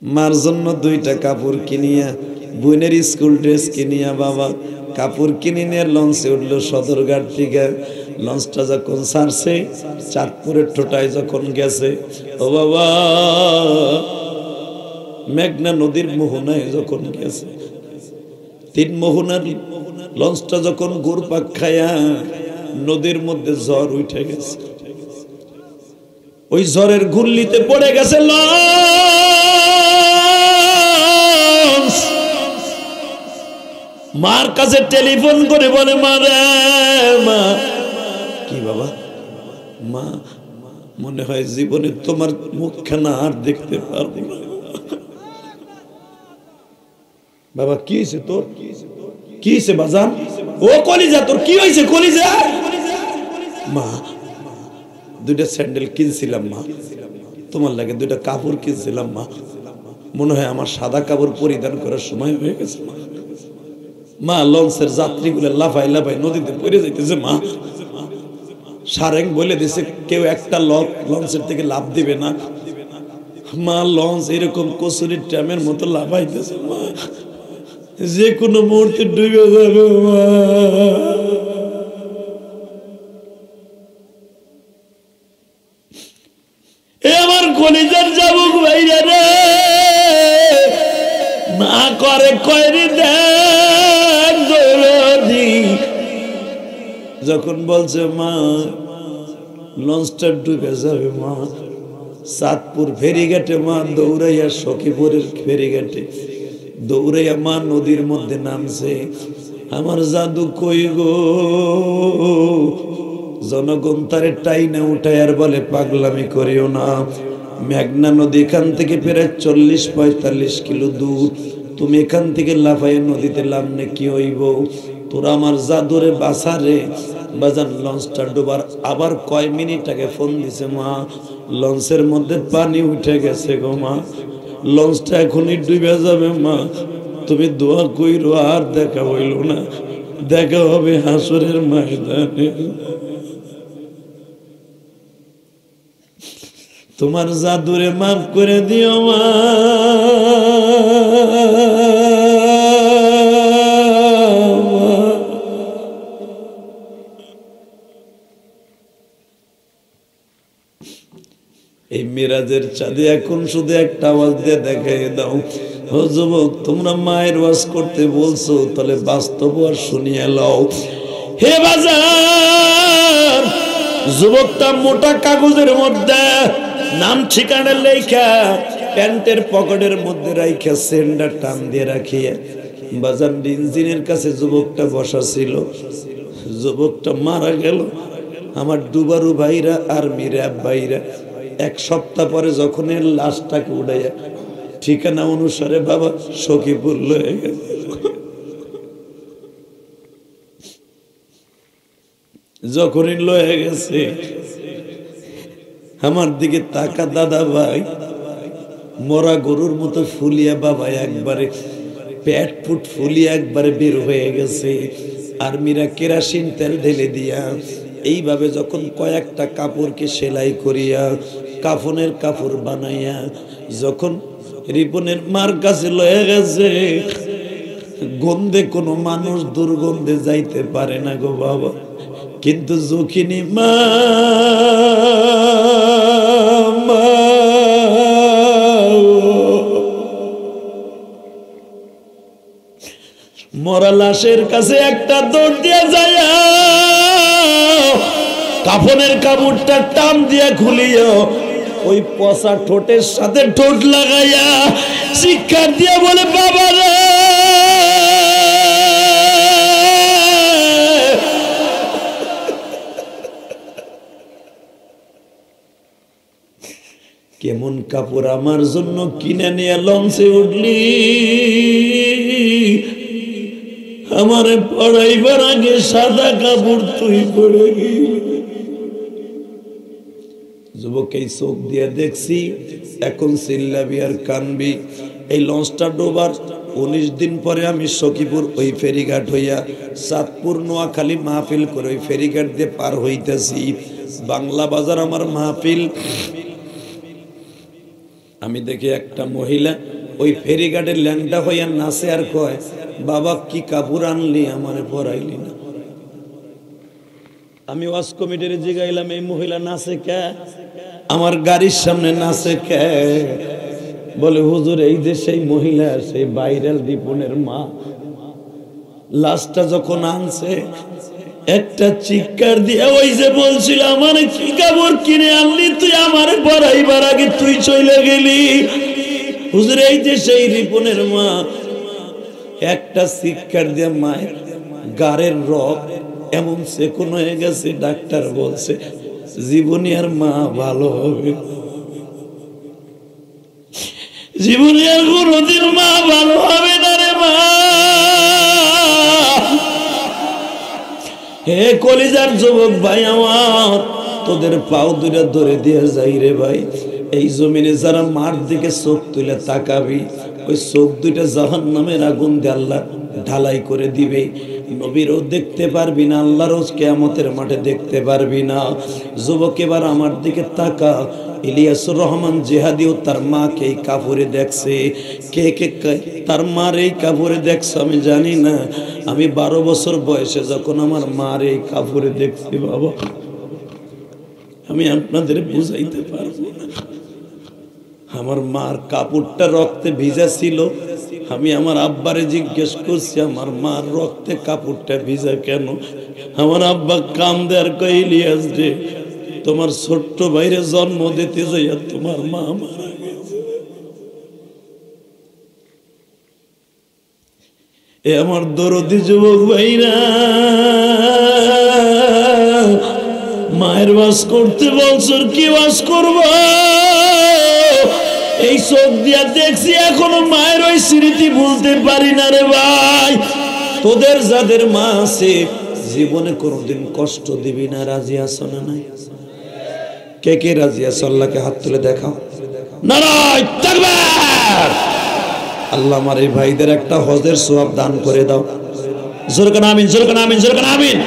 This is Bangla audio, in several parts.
মার জন্য দুইটা কাপড় কিনিয়া, বোনের স্কুল ড্রেস কিনিয়া বাবা কাপড় কিনে নিয়ে লঞ্চে উঠলো সদরঘাট থেকে। লঞ্চটা যখন ছাড়ছে চাঁদপুরের টোটায় যখন গেছে, ও বাবা মেঘনা নদীর মোহনায় যখন গেছে, 3 মোহনার লঞ্চটা যখন ঘুরপাক খায়া নদীর মধ্যে ঝড় উঠে গেছে, ওই ঝড়ের ঘূর্ণিতে পড়ে গেছে লঞ্চ। মার কাছে টেলিফোন করে বলে মা রে মা। কি বাবা? মা মনে হয় জীবনে তোমার মুখখানা আর দেখতে পারবো না। বাবা কি হয়েছে তোর? কি হয়েছে বাজান? ও কলিজা তোর কি হয়েছে কলিজা? মা দুইটা স্যান্ডেল কিনছিলাম মা, তোমার লাগে দুইটা কাপড় কিনছিলাম মা, মনে হয় আমার সাদা কাপড় পরিধান করার সময় হয়ে গেছে মা। মা লঞ্চের যাত্রীগুলো লাফাই লাফাই নদীতে পড়ে যাইতেছে মা। সারেং বলে দিছে কেউ একটা লঞ্চের থেকে লাফ দিবে না মা। লঞ্চ এরকম কচুরির ট্যামের মতো লাফাইতেছে মা, যে কোনো মুহূর্তে ডুবে যাবে মা। এ আমার কলিজার যাবুক ভাইরা রে, না করে কয়রি দেন দৌড়ি। যখন বলছে মা লঞ্চটা ডুবে যাবে মা, চাঁদপুর ফেরিঘাটে মা দৌড়াইয়া সখীপুরের ফেরিঘাটে দৌড়াইয়া মা নদীর মধ্যে নামছে। আমার জাদু কই গো? জনগণ তারে টাইনা উঠায় আর বলে পাগলামি করিও না, মেঘনা নদী এখান থেকে প্রায় 40-45 কিলো দূর, তুমি এখান থেকে লাফাইয়া নদীতে নামলে কি হইব? তোরা আমার জাদুরে বাসারে বাজান। লঞ্চটা ডোবার আবার কয় মিনিট আগে ফোন দিছে মা, লঞ্চের মধ্যে পানি উঠে গেছে গো মা, লঞ্চটা এখনই ডুবে যাবে মা, তুমি দোয়া কইরো আর দেখা হইল না, দেখা হবে হাসরের ময়দানে। তোমার জাদুরে মাফ করে দিও মা। এই মিরাজের চাঁদে এখন শুধু একটা আওয়াজ দিয়ে দেখাই দাও, ও যুবক তোমরা মায়ের ওয়াজ করতে বলছো, তাহলে বাস্তব আর শুনিয়ে লও। হে বাজার, যুবকটা মোটা কাগজের মধ্যে নাম ঠিকানা লেখা প্যান্টের পকেটের মধ্যে রাইখা সেন্ডার টান দিয়ে রাখিয়া বাজার ইঞ্জিনের কাছে যুবকটা বসা ছিল। যুবকটা মারা গেল। আমার ডুবারু ভাইরা আর মিরাব ভাইরা 1 সপ্তাহ পরে যখন এর লাশটাকে উড়াইয়া ঠিকানা অনুসারে বাবা সখীপুর লয়ে গেছে। যখনই লয়ে গেছে আমার দিকে তাকা দাদা ভাই, মরা গরুর মতো ফুলিয়া বাবা একবারে পেট ফুট ফুলিয়া একবারে বের হয়ে গেছে। আর্মিরা কেরাসিন তেল ঢেলে দিয়া এইভাবে যখন কয়েকটা কাপড়কে সেলাই করিয়া কাফনের কাপড় বানাইয়া যখন রিপনের মার কাছে লয়ে গেছে, গন্ধে কোনো মানুষ দুর্গন্ধে যাইতে পারে না গো বাবা, কিন্তু যখিনী মা মরা লাশের কাছে একটা দৌড় দিয়ে যায়, কাফনের কাপড়টা টান দিয়ে খুলিও ওই পচা ঠোঁটের সাথে ঠোঁট লাগাইয়া শিক্ষার দিয়ে বলে বাবা রে, কেমন কাপড় আমার জন্য কিনে নিয়ে লঞ্চে উঠলি, আমারে পড়াইবার আগে সাদা কাপড় তুই পড়ে গেলি। যুবক এই চোখ দিয়ে দেখছি, এখন চিল্লাবি আর কানবি। এই লঞ্চটা ডোবার 19 দিন পরে আমি সখীপুর ওই ফেরিঘাট হইয়া চাঁদপুর নোয়াখালী মাহফিল করে ওই ফেরিঘাট দিয়ে পার হইতেছি। বাংলা বাজার আমার মাহফিল, আমি দেখি একটা মহিলা ওই ফেরিঘাটের ল্যাংটা হইয়া নাচে আর কয়, বাবা কি কাপড় আনলি আমারে পরাইলি না। আমি ওয়াজ কমিটির জিগাইলাম, এই মহিলা নাচে কে, আমার গাড়ির সামনে নাচে কে? বলে হুজুর এই যে সেই মহিলা, সেই ভাইরাল রিপনের মা। লাশটা যখন আনছে একটা চিৎকার দিয়ে, ওই যে বলছিল আমার কি কাপড় কিনে আনলি তুই আমারে পরাইবার আগে তুই চলে গেলি। হুজুর এই যে সেই রিপনের মা। একটা চিৎকার দিয়ে মায়ের গাড়ের রক্ত এমন সেকুন হয়ে গেছে, ডাক্তার বলছে জীবনী আর মা ভালো হবে, জীবনী আর কোনদিন মা ভালো হবে না রে মা। হে কলিজার যুবক ভাই আমার, তোদের পাও দুইটা ধরে দিয়ে যাই রে ভাই। এই জমিনে যারা মার দিকে চোখ তুলে তাকাবি, ওই চোখ দুইটা জাহান্নামের আগুন দিয়ে আল্লাহ ঢালাই করে দিবে। নবীরও দেখতে পারবি না, আল্লাহরও কিয়ামতের মাঠে দেখতে পারবি না। যুবক এবার আমার দিকে তাকা। ইলিয়াসুর রহমান জিহাদিও তার মাকে এই কাপড়ে দেখছে। কে কে তার মার এই কাপড়ে দেখছে আমি জানি না। আমি 12 বছর বয়সে যখন আমার মার এই কাপড়ে দেখছি বাবা, আমি আপনাদের বুঝাইতে পারবো না। আমার মার কাপড়টা রক্তে ভিজা ছিল। আমি আমার আব্বারে জিজ্ঞেস করছি, আমার মার রক্তে কাপড়টা ভিজা কেন? আমার আব্বা কান্দে আর কই, ইলিয়াস রে, তোমার ছোট্ট ভাইরে জন্ম দিতে যাইয়া তোমার মা মারা গেছে। এ আমার দরদি যুবক ভাইরা, মায়ের বাস করতে বলছর কি বাস করব? এই চোখ দিয়া দেখছি, এখনো মায়ের ওই স্মৃতি ভুলতে পারি না রে ভাই। তোদের যাদের মা আছে জীবনে কোনোদিন কষ্ট দিবি না, রাজি আছো না নাই? কে কে রাজি আছো? আল্লাহকে হাত তুলে দেখাও। নারায়ে তাকবীর। আল্লাহ আমার এই ভাইদের একটা হজের সওয়াব দান করে দাও। জোরে করে আমিন, জোরে করে আমিন, জোরে করে আমিন।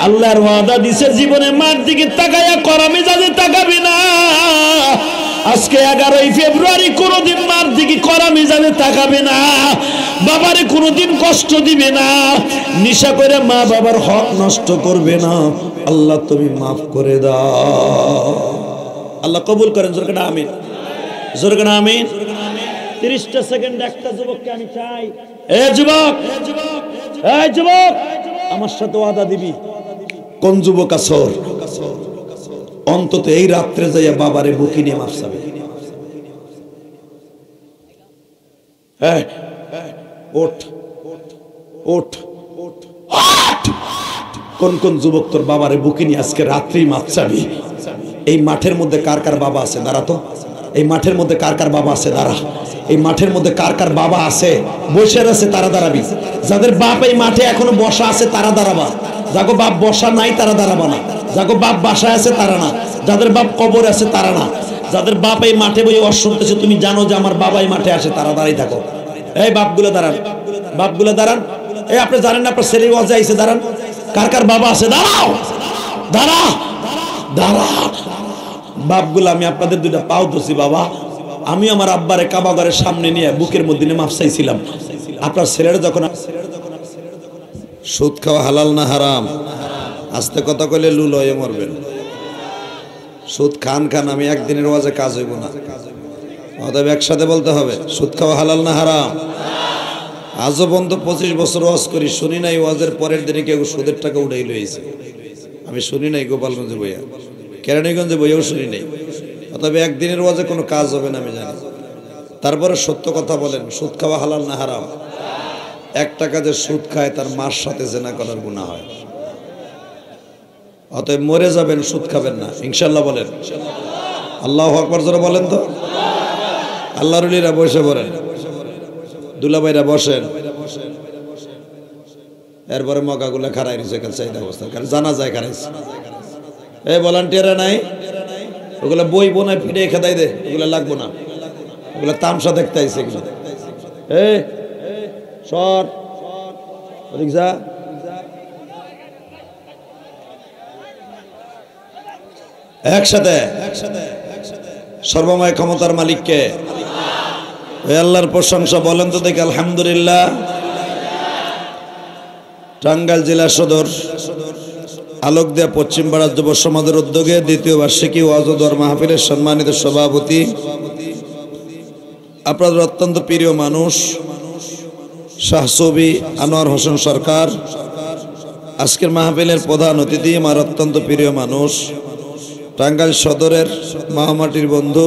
আল্লাহর ওয়াদা দিছে, জীবনে মার দিকে তাকায়া করামি যাতে তাকাবি না। আজকে 11 ফেব্রুয়ারি, কোনদিন মার দিকে করামি যাবে তাকাবে না। বাবারে কোনদিন কষ্ট দিবে না। নিশা করে মা বাবার হক নষ্ট করবে না। আল্লাহ তুমি মাফ করে দাও। আল্লাহ কবুল করেন। জোরে করে আমিন, জোরে করে আমিন। 30টা সেকেন্ড একটা যুবককে আমি চাই। এ যুবক, এই যুবক, আমার সাথে ওয়াদা দিবি। কোন যুবক আসর? অন্তত এই রাত্রে যাইয়া বাবারে বুকি নিয়ে মাফ চাবে। ওঠ ওঠ ওঠ। কোন কোন যুবক তোর বাবারে বুকি নিয়ে আজকে রাত্রেই মাফ চাবি? এই মাঠের মধ্যে কার কার বাবা আছে? দাঁড়া তো। এই মাঠের মধ্যে কার কার বাবা আছে? দাঁড়া। এই মাঠের মধ্যে কার কার বাবা আছে? বসে আছে তারা দাঁড়াবি। যাদের বাপ এই মাঠে এখনো বসা আছে তারা দাঁড়াবা। যাগো বাপ বসা নাই তারা দাঁড়াবা না। যাগো বাপ বাসায় আছে তারা না। যাদের বাপ কবর আছে তারা না। যাদের বাপ এই মাঠে বই অশুনতেছে, তুমি জানো যে আমার বাবা এই মাঠে আসে, তারা দাঁড়িয়ে থাকো। এই বাপগুলো দাঁড়ান, বাপগুলো দাঁড়ান। এই আপনি জানেন না আপনার ছেলে ওয়াজে আইছে, দাঁড়ান। কার কার বাবা আছে? দাঁড়াও, দাঁড়া, দাঁড়া। বাপগুলো আমি আপনাদের দুইটা পাও ধরছি বাবা। আমি আমার আব্বারে কাবাগারের সামনে নিয়ে বুকের মধ্যে মাফ চাইছিলাম। আপনার ছেলেরা যখন সুদ খাওয়া হালাল না হারাম? আস্তে কথা কইলে লুল হয়ে মরবেন। সুদ খান খান, আমি একদিনের ওয়াজে কাজ হইব না। অতএব একসাথে বলতে হবে, সুদ খাওয়া হালাল না হারাম? আজও পর্যন্ত 25 বছর ওয়াজ করি, শুনি নাই ওয়াজের পরের দিনে কেউ সুদের টাকা উঠাই লইছে। আমি শুনি নাই গোপালগঞ্জে বইয়া, কেরানীগঞ্জে বইয়াও শুনি নাই। অতএব একদিনের ওয়াজে কোনো কাজ হবে না আমি জানি। তারপরে সত্য কথা বলেন, সুদ খাওয়া হালাল না হারাম? 1 টাকা যে সুদ খায় তার মার সাথে জেনা করার গুনাহ হয়। অতএব মরে যাবেন, সুদ খাবেন না ইনশাআল্লাহ বলেন। আল্লাহু আকবার জোরে বলেন তো। আল্লাহর ওলিরা বসে পড়েন, দুলাভাইরা বসেন। এরপরে মগাগুলা খারাই রয়েছে চাইদা অবস্থা, কারণ জানা যায় খারাইছে। এই ভলান্টিয়াররা নাই, ওগুলা বই বোনায় ফিরে খেদাই দে, ওগুলা লাগবো না। ওগুলা তামসা দেখতে আইছে এগুলো। এই সর ওদিক যা। একসাথে সর্বময় ক্ষমতার মালিককে ওই আল্লাহর প্রশংসা বলেন তো দেখি আলহামদুলিল্লাহ। টাঙ্গাইল জেলা সদর আলোকদিয়া পশ্চিমপাড়া যুব সমাজের উদ্যোগে দ্বিতীয় বার্ষিকী ওয়াজ ও দোয়া মাহফিলের সম্মানিত সভাপতি, আপনাদের অত্যন্ত প্রিয় মানুষ শাহ সবি আনোয়ার হোসেন সরকার। আজকের মাহফিলের প্রধান অতিথি আমার অত্যন্ত প্রিয় মানুষ টাঙ্গাইল সদরের মহামাটির বন্ধু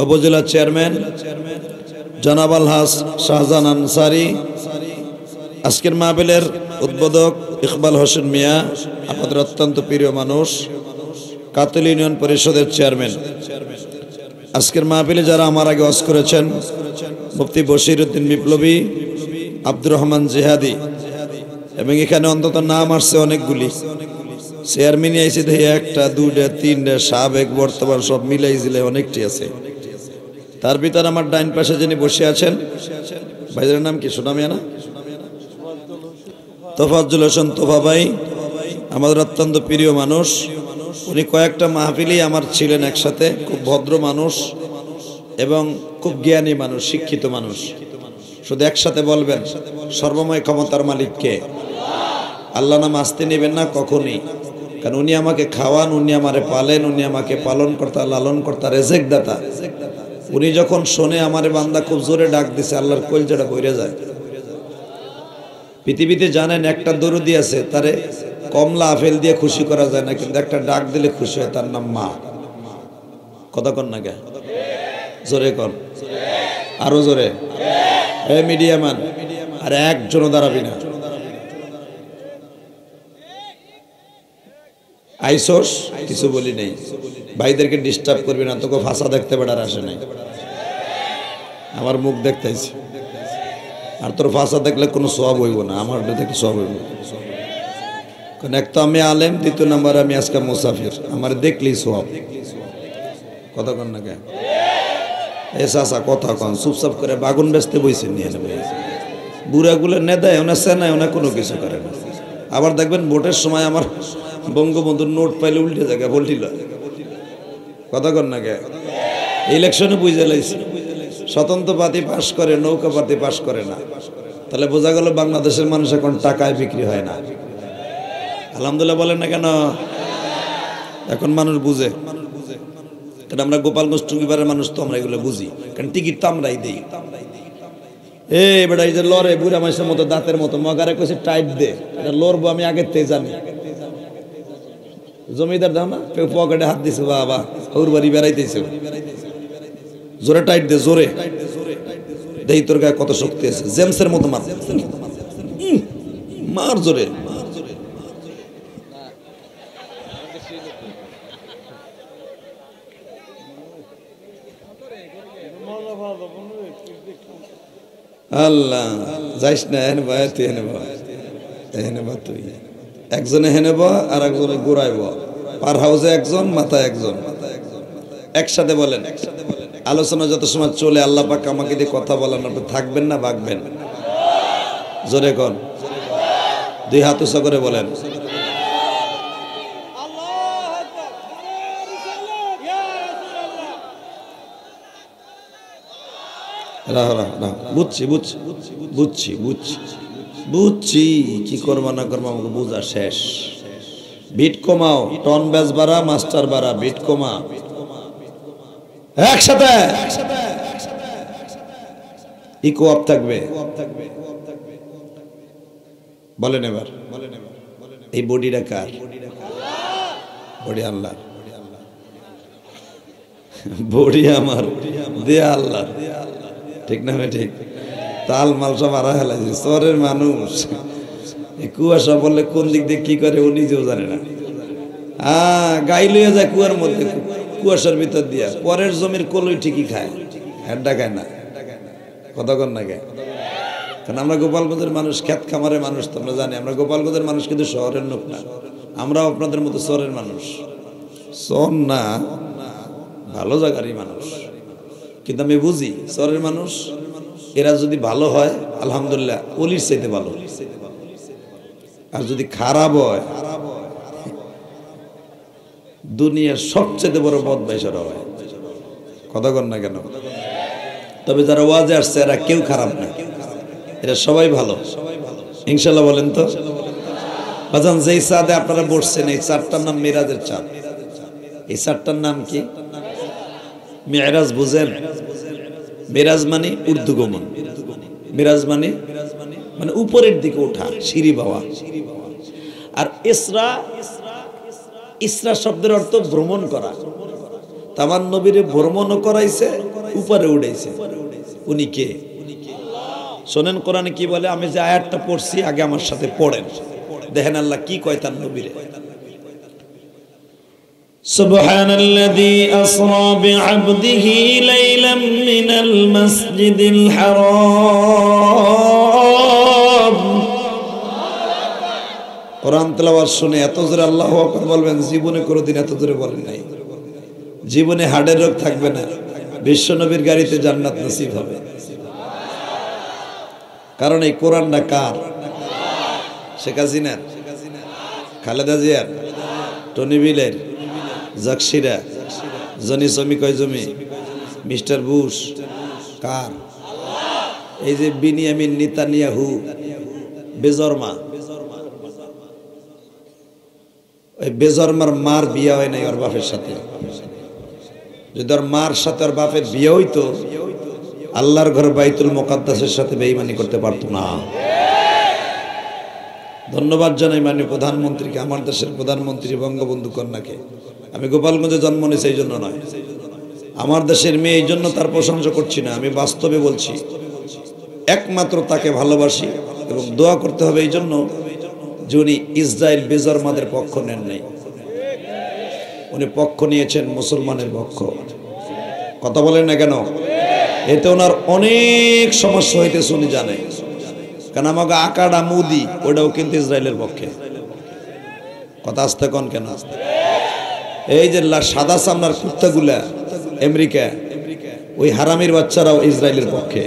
উপজেলা চেয়ারম্যান জনাব আলহাজ শাহজাহান আনসারী। আজকের মাহফিলের উদ্বোধক ইকবাল হোসেন মিয়া, আমাদের অত্যন্ত প্রিয় মানুষ কাতল ইউনিয়ন পরিষদের চেয়ারম্যান। আজকের মাহফিলে যারা আমার আগে ওয়াজ করেছেন, মুফতি বশির উদ্দিন বিপ্লবী, আব্দুর রহমান জিহাদি, এবং এখানে অন্তত নাম আসছে অনেকগুলি। চেয়ারম্যান আইসি দেখি একটা দুইটা তিনটা সাবেক বর্তমান সব মিলাই জিলে অনেকটি আছে। তার ভিতর আমার ডাইন পাশে যিনি বসে আছেন, ভাইদের নাম কি সুনামিয়া না? তোফাজ্জল হোসেন তোফা ভাই, আমাদের অত্যন্ত প্রিয় মানুষ। উনি কয়েকটা মাহফিলেই আমার ছিলেন একসাথে। খুব ভদ্র মানুষ এবং খুব জ্ঞানী মানুষ, শিক্ষিত মানুষ। শুধু একসাথে বলবেন সর্বময় ক্ষমতার মালিককে। আল্লাহ নাম আসতে নেবেন না কখনই, কারণ উনি আমাকে খাওয়ান, উনি আমারে পালেন, উনি আমাকে পালন কর্তা, লালন কর্তা, রেজেক দাতা। উনি যখন শোনে আমারে বান্দা খুব জোরে ডাক দিছে, আল্লাহর কলজাটা বইরে যায়। পৃথিবীতে জানেন একটা দরুদি আছে, তারে কমলা আপেল দিয়ে খুশি করা যায় না, কিন্তু একটা ডাক দিলে খুশি হয়, তার নাম মা। কথা কন না কে? জোরে কন, আরো জোরে। এ মিডিয়া ম্যান, আর একজনও দাঁড়াবি না। আইসোস কিছু বলি নেই, ভাইদেরকে ডিস্টার্ব করবি না, তোকে ফাঁসা দেখতে বেড়ার আসে নাই, আমার মুখ দেখতেছি। আর তোর ফাঁসা দেখলে কোনো সওয়াব হইব না, আমার দেখে সওয়াব হইব। কারণ এক তো আমি আলেম, দ্বিতীয় নাম্বার আমি আজকে মুসাফির, আমার দেখলেই সওয়াব। কথা কন না কেন? এ চাচা কথা কন, চুপচাপ করে বাগুন বেচতে বইছেন নিয়ে নেবে। বুড়াগুলো নেদায় ওনা সেনায় ওনা কোনো কিছু করে না। আবার দেখবেন ভোটের সময় আমার বঙ্গবন্ধুর নোট পাইলে উল্টে জায়গা ভোল্টিল। কথা কন না কে? ইলেকশনে বুঝে লাইছে স্বতন্ত্র পার্টি পাশ করে, নৌকা পার্টি পাশ করে না। তাহলে বোঝা গেল বাংলাদেশের মানুষ এখন টাকায় বিক্রি হয় না। আলহামদুলিল্লাহ বলেন না কেন? এখন মানুষ বুঝে, কারণ আমরা গোপালগঞ্জ টুঙ্গিপাড়ার মানুষ তো আমরা এগুলো বুঝি, কারণ টিকিট তো আমরাই দিই। বেটা এই যে লড়ে বুড়া মানুষের মতো দাঁতের মতো মগারে কইছে টাইট দে, এটা লড়বো আমি আগের থেকে জানি। জমিদার দাও না, পকেটে হাত দিছে, বাবা ওর বাড়ি বেড়াইতেছে, জোরে টাইট দে, জোরে দেই, তোর গায়ে কত শক্তি আছে, জেমসের মতো মার, মার জোরে। আল্লাহ যাইস না, হেনে বা তুই, হেনে বা হেনে বা তুই, একজনে হেনে বা আর একজনে ঘুরাইব, পার হাউসে একজন, মাথায় একজন, একসাথে বলেন। আলোচনা যত সময় চলে, আল্লাহ পাক আমাকে দিয়ে কথা বলেন, আপনি থাকবেন না ভাগবেন? জোরে কন, দুই হাত উঁচা করে বলেন। বুঝছি বুঝছি বুঝছি বুঝছি বুঝছি, কি করবা না করবা আমাকে বুঝা শেষ। বিট কমাও, টন ব্যাস বাড়া, মাস্টার বাড়া, বিট কমা, একসাথে ইকো আপ থাকবে। বলেন এবার, এই বডিটা কার? বডি আল্লাহ, বডি আমার, দেয়া আল্লাহ, ঠিক না? ঠিক। তাল মাল সব আড়া হেলাইছে, শহরের মানুষ কুয়াশা বললে কোন দিক দিয়ে কি করে ও নিজেও জানে না। গাই লইয়া যায় কুয়ার মধ্যে, কুয়াশার ভিতর দিয়া, পরের জমির কলই ঠিকই খায়, হেড্ডা খায় না। কথা কন না কে? কারণ আমরা গোপালগঞ্জের মানুষ, খেত খামারের মানুষ, তো আমরা জানি আমরা গোপালগঞ্জের মানুষ, কিন্তু শহরের লোক না। আমরাও আপনাদের মতো শহরের মানুষ, শহর না, ভালো জায়গারই মানুষ। কিন্তু আমি বুঝি শহরের মানুষ এরা যদি ভালো হয় আলহামদুলিল্লাহ, অলির চাইতে ভালো, আর যদি খারাপ হয় দুনিয়ার সবচেয়ে বড় বদমাইশেরা হয়। কথা কন না কেন? তবে যারা ওয়াজে আসছে এরা কেউ খারাপ না, এরা সবাই ভালো ইনশাল্লাহ। বলেন তো বাজান, যেই চাঁদে আপনারা বসছেন এই চাঁদটার নাম মিরাজের চাঁদ। এই চাঁদটার নাম কি? মেরাজ। বুঝেন? মেরাজ মানে ঊর্ধ্বগমন, মেরাজ মানে মানে উপরের দিকে ওঠা, সিঁড়ি বাওয়া। আর ইসরা, ইসরা শব্দের অর্থ ভ্রমণ করা। আমার নবীরে ভ্রমণও করাইছে, উপরে উঠাইছে। উনি কে? শোনেন কোরআনে কি বলে। আমি যে আয়াতটা পড়ছি আগে আমার সাথে পড়েন, দেখেন আল্লাহ কি কয় তার নবীরে। সুবহানাল্লাযী আসরা বিআবদিহি লাইলাম মিনাল মাসজিদিল হারাম। কোরআন তেলাওয়াত শুনে এত জোরে আল্লাহু আকবার বলবেন, জীবনে কোনোদিন এত জোরে বলেন নাই। জীবনে হার্টের রোগ থাকবে না, বিশ্ব নবীর গাড়িতে জান্নাত নসিব হবে। কারণ এই কোরআনটা কার? শেখ হাসিনার, খালেদা জিয়ার, টনি বিলের, জাকসিরা, জনি জমি কয় জমি, মিস্টার বুশ কার? এই যে বিনিয়ামিন নেতানিয়াহু বেজরমা, ওই বেজরমার মার বিয়ে হয় নাই ওর বাপের সাথে। যদি ওর মার সাথে ওর বাপের বিয়ে হইতো, আল্লাহর ঘর বাইতুল মুকাদ্দাসের সাথে বেঈমানি করতে পারতো না। ধন্যবাদ জানাই মাননীয় প্রধানমন্ত্রীকে, আমার দেশের প্রধানমন্ত্রী বঙ্গবন্ধু কন্যাকে। আমি গোপালগঞ্জে জন্ম নিয়েছি এই জন্য নয়, আমার দেশের মেয়ে এই জন্য তার প্রশংসা করছি না, আমি বাস্তবে বলছি। একমাত্র তাকে ভালোবাসি এবং দোয়া করতে হবে এই জন্য যে উনি ইসরায়েল বেজরমাদের পক্ষ নেন নাই, উনি পক্ষ নিয়েছেন মুসলমানের পক্ষ। কথা বলেন না কেন? এতে ওনার অনেক সমস্যা হইতেছে উনি জানে। কারণ আমাকে আকাডা মুদি ওটাও কিন্তু ইসরায়েলের পক্ষে। কথা আসতে কন কেন? এই যে সাদা সামনার কুত্তাগুলা আমেরিকা, ওই হারামির বাচ্চারাও ইসরায়েলের পক্ষে।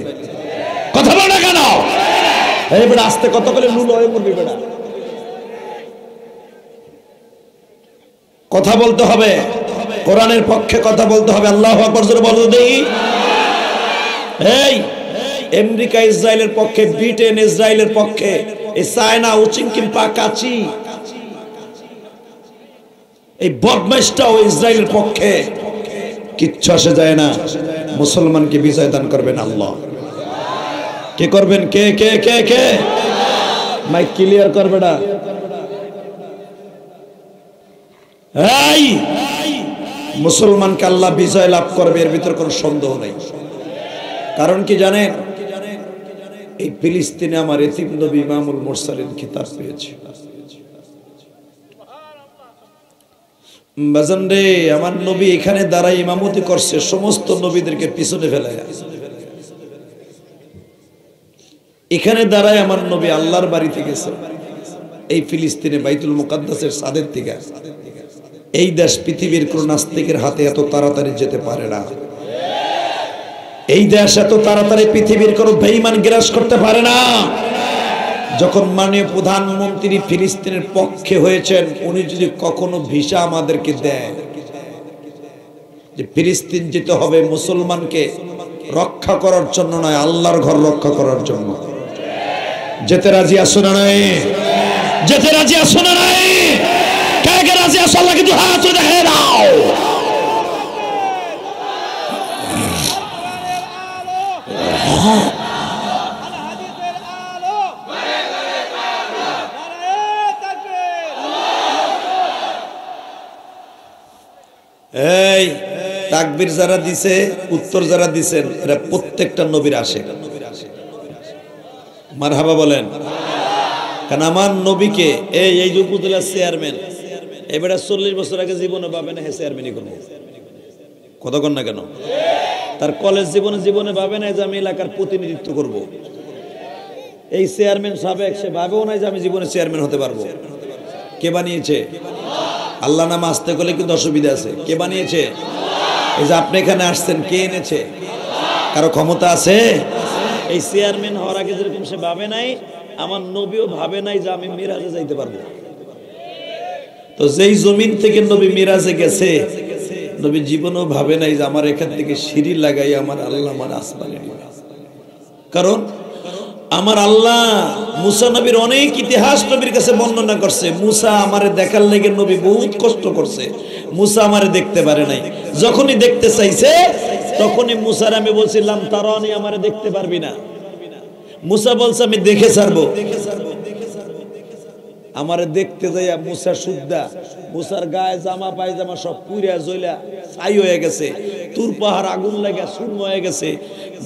কথা বলে না কেন? এই বেটা আস্তে কত করে লুলো হয়ে মরবি বেটা। কথা বলতে হবে, কোরআনের পক্ষে কথা বলতে হবে। আল্লাহু আকবার জোরে বলো দেই। এই আমেরিকা ইসরায়েলের পক্ষে, ব্রিটেন ইসরায়েলের পক্ষে, এই চায়না উচিংকিম পাকাচি এই বদমাইশটাও ইসরায়েলের পক্ষে। কিচ্ছু আসে যায় না। মুসলমানকে বিজয় দান করবেন আল্লাহ। কে করবেন? কে কে কে কে? মাইক ক্লিয়ার করবে না। এই মুসলমানকে আল্লাহ বিজয় লাভ করবে, এর ভিতর কোনো সন্দেহ নেই। কারণ কি জানেন? এই ফিলিস্তিনে আমার এতিম নবী ইমামুল মুরসালিন খিতাব পেয়েছে। বাজান রে, আমার নবী এখানে দাঁড়ায় ইমামতি করছে সমস্ত নবীদেরকে পিছনে ফেলায়। এখানে দাঁড়ায় আমার নবী আল্লাহর বাড়িতে গেছে, এই ফিলিস্তিনে বাইতুল মুকাদ্দাসের ছাদের থেকে। এই দেশ পৃথিবীর কোন নাস্তিকের হাতে এত তাড়াতাড়ি যেতে পারে না। এই দেশ এত তাড়াতাড়ি পৃথিবীর কোন বেঈমান গ্রাস করতে পারে না। যখন মাননীয় প্রধানমন্ত্রী ফিলিস্তিনের পক্ষে হয়েছেন, উনি যদি কখনো ভিসা আমাদেরকে দেয় যে ফিলিস্তিন যেতে হবে মুসলমানকে রক্ষা করার জন্য নয়, আল্লাহর ঘর রক্ষা করার জন্য, যেতে রাজি আছো না নাই? যেতে রাজি আছো না নাই? কে কে রাজি আছো? আল্লাহকে দুই হাত তুলে দেখায় দাও। এই তাকবীর যারা দিছে, উত্তর যারা দিছেন, এরা প্রত্যেকটা নবীর আশিক। মারহাবা বলেন। কারণ আমার নবীকে এই যে উপজেলার চেয়ারম্যান, এবারে 40 বছর আগে জীবনে ভাবে না হে চেয়ারম্যানই করবো। কতক্ষণ না কেন? তার কলেজ জীবনে ভাবে না যে আমি এলাকার প্রতিনিধিত্ব করব। এই চেয়ারম্যান সাবেক, সে ভাবেও নাই যে আমি জীবনে চেয়ারম্যান হতে পারবো। কে বানিয়েছে? আল্লাহ নাম আসতে গেলে কিন্তু অসুবিধা আছে। কে বানিয়েছে? এই যে আপনি এখানে আসছেন, কে এনেছে? কারো ক্ষমতা আছে? এই চেয়ারম্যান হওয়ার আগে যেরকম সে ভাবে নাই, আমার নবীও ভাবে নাই যে আমি মিরাজে যাইতে পারবো। তো যেই জমিন থেকে নবী মিরাজে গেছে, নবী জীবনও ভাবে নাই যে আমার এখান থেকে সিঁড়ি লাগাই আমার আল্লাহ আমার আসমানে নিবে। কারণ আমার আল্লাহ মুসা নবীর অনেক ইতিহাস নবীর কাছে বর্ণনা করছে। মুসা আমারে দেখার লেগে নবী বহুত কষ্ট করছে, মুসা আমারে দেখতে পারে নাই। যখনই দেখতে চাইছে তখনই মুসার আমি বলছিলাম তারানি আমারে দেখতে পারবি না। মুসা বলছে আমি দেখে ছাড়বো। আমারে দেখতে যাইয়া মুসা সুদ্দা, মুসার গায়ে জামা পায়জামা সব পুড়িয়া জ্বলা ছাই হয়ে গেছে, তুর পাহাড় আগুন লাগা শূন্য হয়ে গেছে।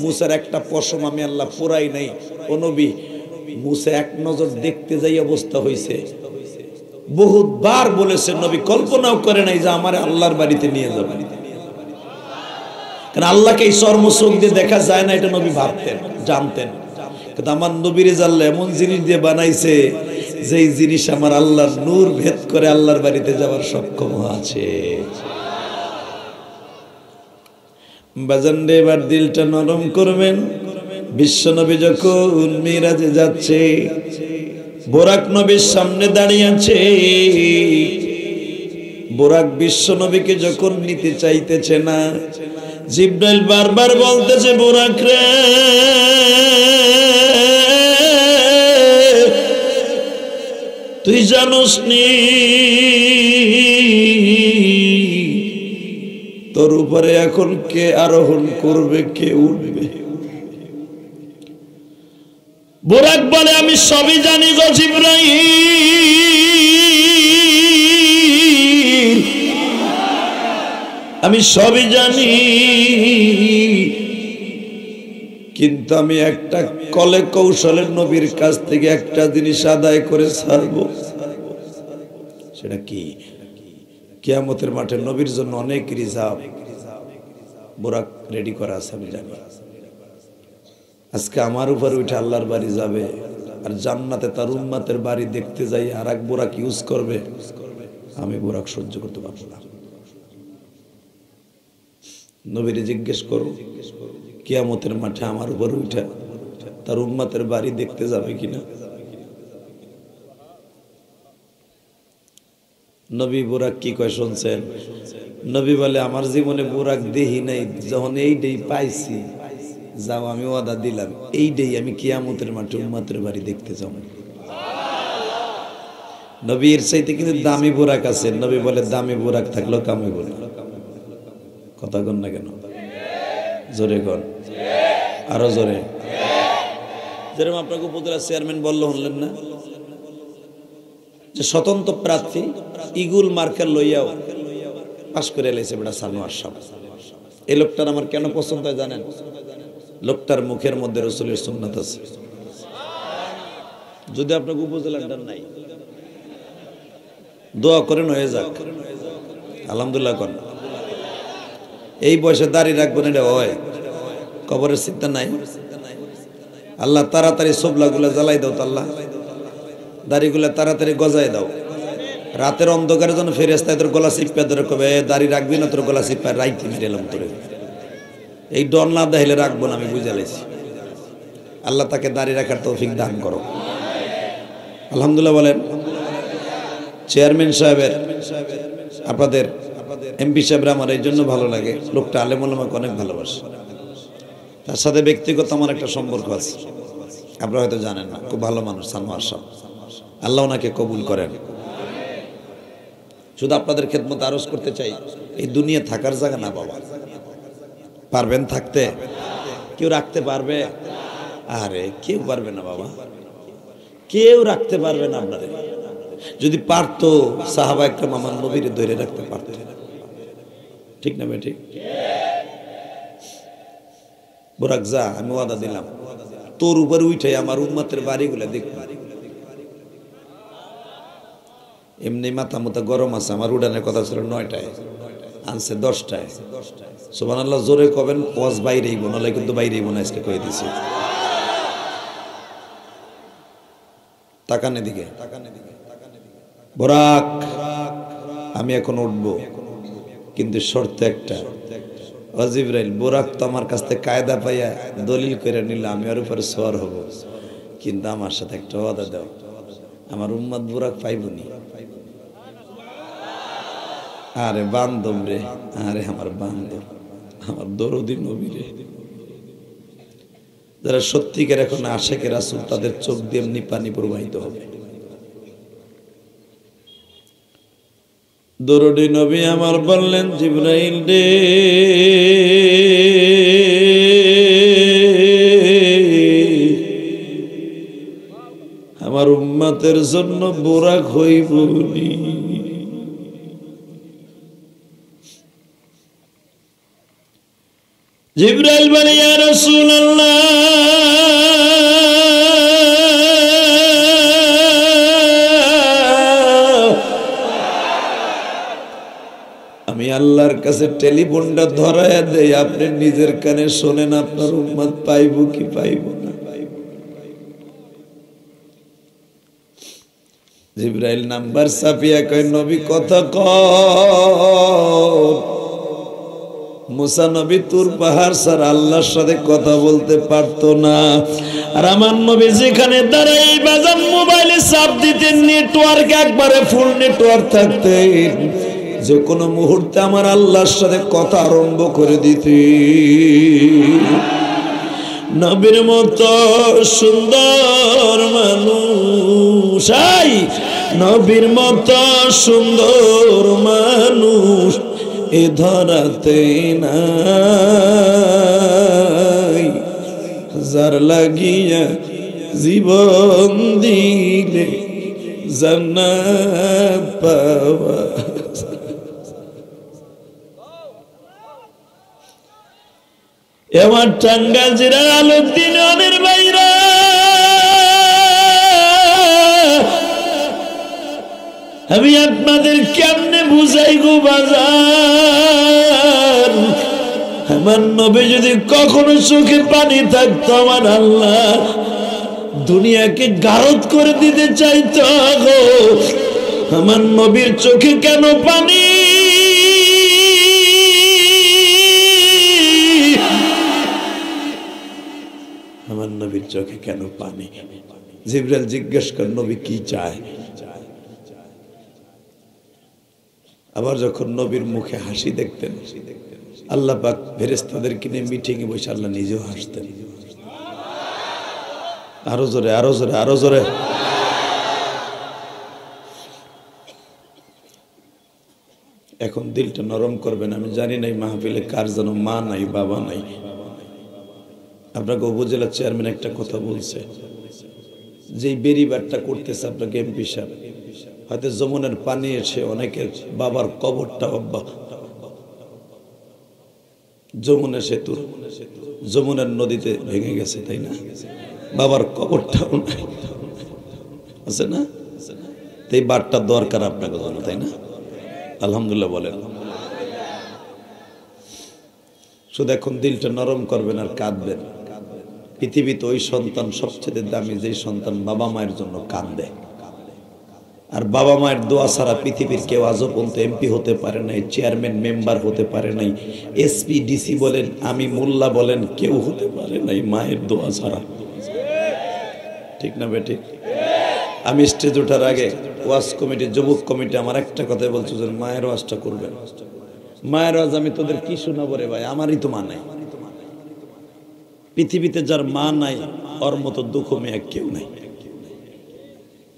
মুসার একটা পশম আমি আল্লাহ পোড়াই নাই। ও নবী, মুসা এক নজর দেখতে যাই অবস্থা হয়েছে। বহুতবার বলেছে, নবী কল্পনাও করে নাই যে আমার আল্লাহর বাড়িতে নিয়ে যাবে। কারণ আল্লাহকে এই চর্মচোখ দিয়ে দেখা যায় না, এটা নবী ভাবতেন, জানতেন। কিন্তু আমার নবীর আল্লাহ এমন জিনিস দিয়ে বানাইছে যেই জিনিস আমার আল্লাহর নূর ভেদ করে আল্লাহর বাড়িতে যাওয়ার সক্ষম আছে। বাজানরে এবার দিলটা নরম করবেন। বিশ্ব নবী যখন মিরাজে যাচ্ছে, বোরাক নবীর সামনে দাঁড়িয়ে আছে। বোরাক বিশ্ব নবীকে যখন নিতে চাইতেছে না, জিব্রাইল বারবার বলতেছে বোরাক রে, তুই জানোস নি তোর উপরে এখন কে আরোহণ করবে, কে উঠবে? বোরাক বলে আমি সবই জানি গো জিবরাইল, আমি সবই জানি, কিন্তু আমি একটা কলে কৌশলের নবীর কাছ থেকে একটা জিনিস আদায় করে ছাড়বো। সেটা কি? কিয়ামতের মাঠে নবীর জন্য অনেক রিজার্ভ বোরাক রেডি করা আছে, আমি জানি। আজকে আমার উপর উঠে আল্লাহর বাড়ি যাবে, আর জান্নাতে তার উম্মতের বাড়ি দেখতে যাই আর এক বোরাক ইউজ করবে। আমি বোরাক সহ্য করতে পারবো না। নবীরে জিজ্ঞেস করো, কিয়ামতের মাঠে আমার উপর উঠে তার উম্মতের বাড়ি দেখতে যাবে কিনা? নবী বোরাক কি কয় শুনছেন? নবী বলে আমার জীবনে বোরাক দেখি নাই, যখন এইটাই পাইছি, যাও আমি ওয়াদা দিলাম, এইটাই আমি কিয়ামতের মাঠে উম্মতের বাড়ি দেখতে যাব। নবীর চাইতে কিন্তু দামি বোরাক আছে। নবী বলে দামি বোরাক থাকলেও কামে বলে। কথা কন না কেন? জোরে কন, আরো জোরে। যেরকম আপনাকে উপজেলা চেয়ারম্যান বললো, শুনলেন না যে স্বতন্ত্র প্রার্থী ইগুল মার্কার লইয়াও পাশ করে এলাইছে বেটা সানোয়ার সাহেব। এই লোকটার আমার কেন পছন্দ হয় জানেন? লোকটার মুখের মধ্যে রাসূলের সুন্নাত আছে। যদি আপনাকে উপজেলাটার নাই, দোয়া করেন হয়ে যাক, আলহামদুলিল্লাহ করেন। এই বয়সে দাঁড়িয়ে রাখবেন, এটা হয়, কবরের চিন্তা নাই। আল্লাহ তাড়াতাড়ি সবলাগুলা জ্বালাই দাও, আল্লাহ দাড়িগুলা তাড়াতাড়ি গজায় দাও। রাতের অন্ধকারে যেন ফেরেশতা তোর গলা চিপা ধরে কবে দাড়ি রাখবি না, তোর গলা চিপা রাইতে মেরেলাম তোরে। এই ডর না দেখাইলে রাখবো না, আমি বুঝে লেছি। আল্লাহ তাকে দাড়ি রাখার তৌফিক দান করো, আলহামদুলিল্লাহ বলেন। চেয়ারম্যান সাহেবের, আপনাদের এমপি সাহেবরা আমার এই জন্য ভালো লাগে, লোকটা আলেম ওলামাকে অনেক ভালোবাসে। তার সাথে ব্যক্তিগত আমার একটা সম্পর্ক আছে, আপনারা হয়তো জানেন না। খুব ভালো মানুষ সানোয়ার সাহেব, আল্লাহ ওনাকে কবুল করেন। শুধু আপনাদের খেদমত আরজ করতে চাই, এই দুনিয়া থাকার জায়গা না বাবা। পারবেন থাকতে? কেউ রাখতে পারবে? আরে কেউ পারবে না বাবা, কেউ রাখতে পারবে না আপনারে। যদি পারতো সাহাবা একরাম আমার নবীরে ধরে রাখতে পারত, ঠিক না বেটি? বোরাক যা, আমি ওয়াদা দিলাম তোর উপরে উঠে আমার উম্মতের বাড়িগুলা দেখবো। এমনি মাথা মুথা গরম আছে, আমার উড়ানের কথা ছিল 9টায়, আনছে 10টায়। সুবহানাল্লাহ জোরে কবেন, ওয়াজ বাইরেই বনালে কিন্তু বাইরেই বোনা, আজকে কয়ে দিছি। তাকানে দিকে বোরাক, আমি এখন উঠবো, কিন্তু শর্ত একটা, ও জিবরাইল বোরাক তো আমার কাছ থেকে কায়দা পাইয়া দলিল করে নিল, আমি ওর উপরে সওয়ার হব, কিন্তু আমার সাথে একটা ওয়াদা দাও, আমার উম্মত বোরাক পাইবনি। আরে বান্ধব রে, আরে আমার বান্ধব, আমার দরদি নবী রে। যারা সত্যিকার এখন আশেকের রাসূল, তাদের চোখ দিয়ে এমনি পানি প্রবাহিত হবে। দরদি নবী আমার বললেন, জিবরাইল রে, আমার উম্মতের জন্য বোরাক হইবনি। জিবরাইল বলে, ইয়া রাসূলুল্লাহ, আমি আল্লাহর কাছে টেলিফোনটা ধরায়া দেই, আপনি নিজের কানে শোনেন, আপনার উম্মত পাইব কি পাইব না। জিবরাইল নাম্বার সাফিয়া কয়, নবী কথা কর। মুসা নবী তুর পাহাড় স্যার আল্লাহর সাথে কথা বলতে পারতো না, আর আমার নবী যেখানে দাঁড়াই বাজান মোবাইলে চাপ দিতেন, নেটওয়ার্ক একবারে ফুল নেটওয়ার্ক থাকতে যে কোনো মুহূর্তে আমার আল্লাহর সাথে কথা আরম্ভ করে দিতে। নবীর মতো সুন্দর মানুষ, নবীর মতো সুন্দর মানুষ এ ধরাতে নাই, যার লাগিয়া জীবন দিলে জান্নাত পাওয়া। এবার টাঙ্গাইল জেলার আলুদ্দিনের বাইরা, আমি আপনাদের কেমনে বুঝাই গো বাজার। আমার নবী যদি কখনো চোখে পানি থাকতো, আমার আল্লাহ দুনিয়াকে গারদ করে দিতে চাইতো গো। আমার নবীর চোখে কেন পানি? আমার নবীর চোখে কেন পানি? জিবরাইল জিজ্ঞেস করেন, নবী কি চায়? আবার যখন নবীর মুখে হাসি দেখতেন, আল্লাহ পাক ফেরেশতাদেরকে নিয়ে মিটিং এ বসে আল্লাহ নিজেও হাসতেন। আরো জোরে, আরো জোরে, আরো জোরে। এখন দিলটা নরম করবেন। আমি জানি না এই মাহফিলে কার যেন মা নাই, বাবা নাই। আপনাকে উপজেলা চেয়ারম্যান একটা কথা বলছে, যে বেরিবারটা করতেছে আপনাকে এমপি সাহেব, হয়তো যমুনার পানি এসে অনেকের বাবার কবরটা যমুনা সেতু, যমুনার নদীতে ভেঙে গেছে, তাই না? বাবার কবরটাও নাই, আছে না? এই বারটা দরকার আপনাকে জন্য, তাই না? আলহামদুলিল্লাহ বলেন। শুধু এখন দিলটা নরম করবেন আর কাঁদবেন। পৃথিবীতে ওই সন্তান সবচেয়ে দামি যে সন্তান বাবা মায়ের জন্য কাঁদে। আর বাবা মায়ের দোয়া ছাড়া পৃথিবীর কেউ আজও পর্যন্ত এমপি হতে পারে নাই, চেয়ারম্যান মেম্বার হতে পারে নাই, এসপি ডিসি বলেন, আমি মোল্লা বলেন, কেউ হতে পারে নাই মায়ের দোয়া ছাড়া। ঠিক না বেঠিক? আমি স্টেজ ওঠার আগে ওয়াজ কমিটি, যুবক কমিটি আমার একটা কথাই বলছো, যে মায়ের ওয়াজটা করবেন। মায়ের ওয়াজ আমি তোদের কি শোনাবো রে ভাই, আমারই তো মা নাই। পৃথিবীতে যার মা নাই, ওর মতো দুঃখ মেয়ে কেউ নাই।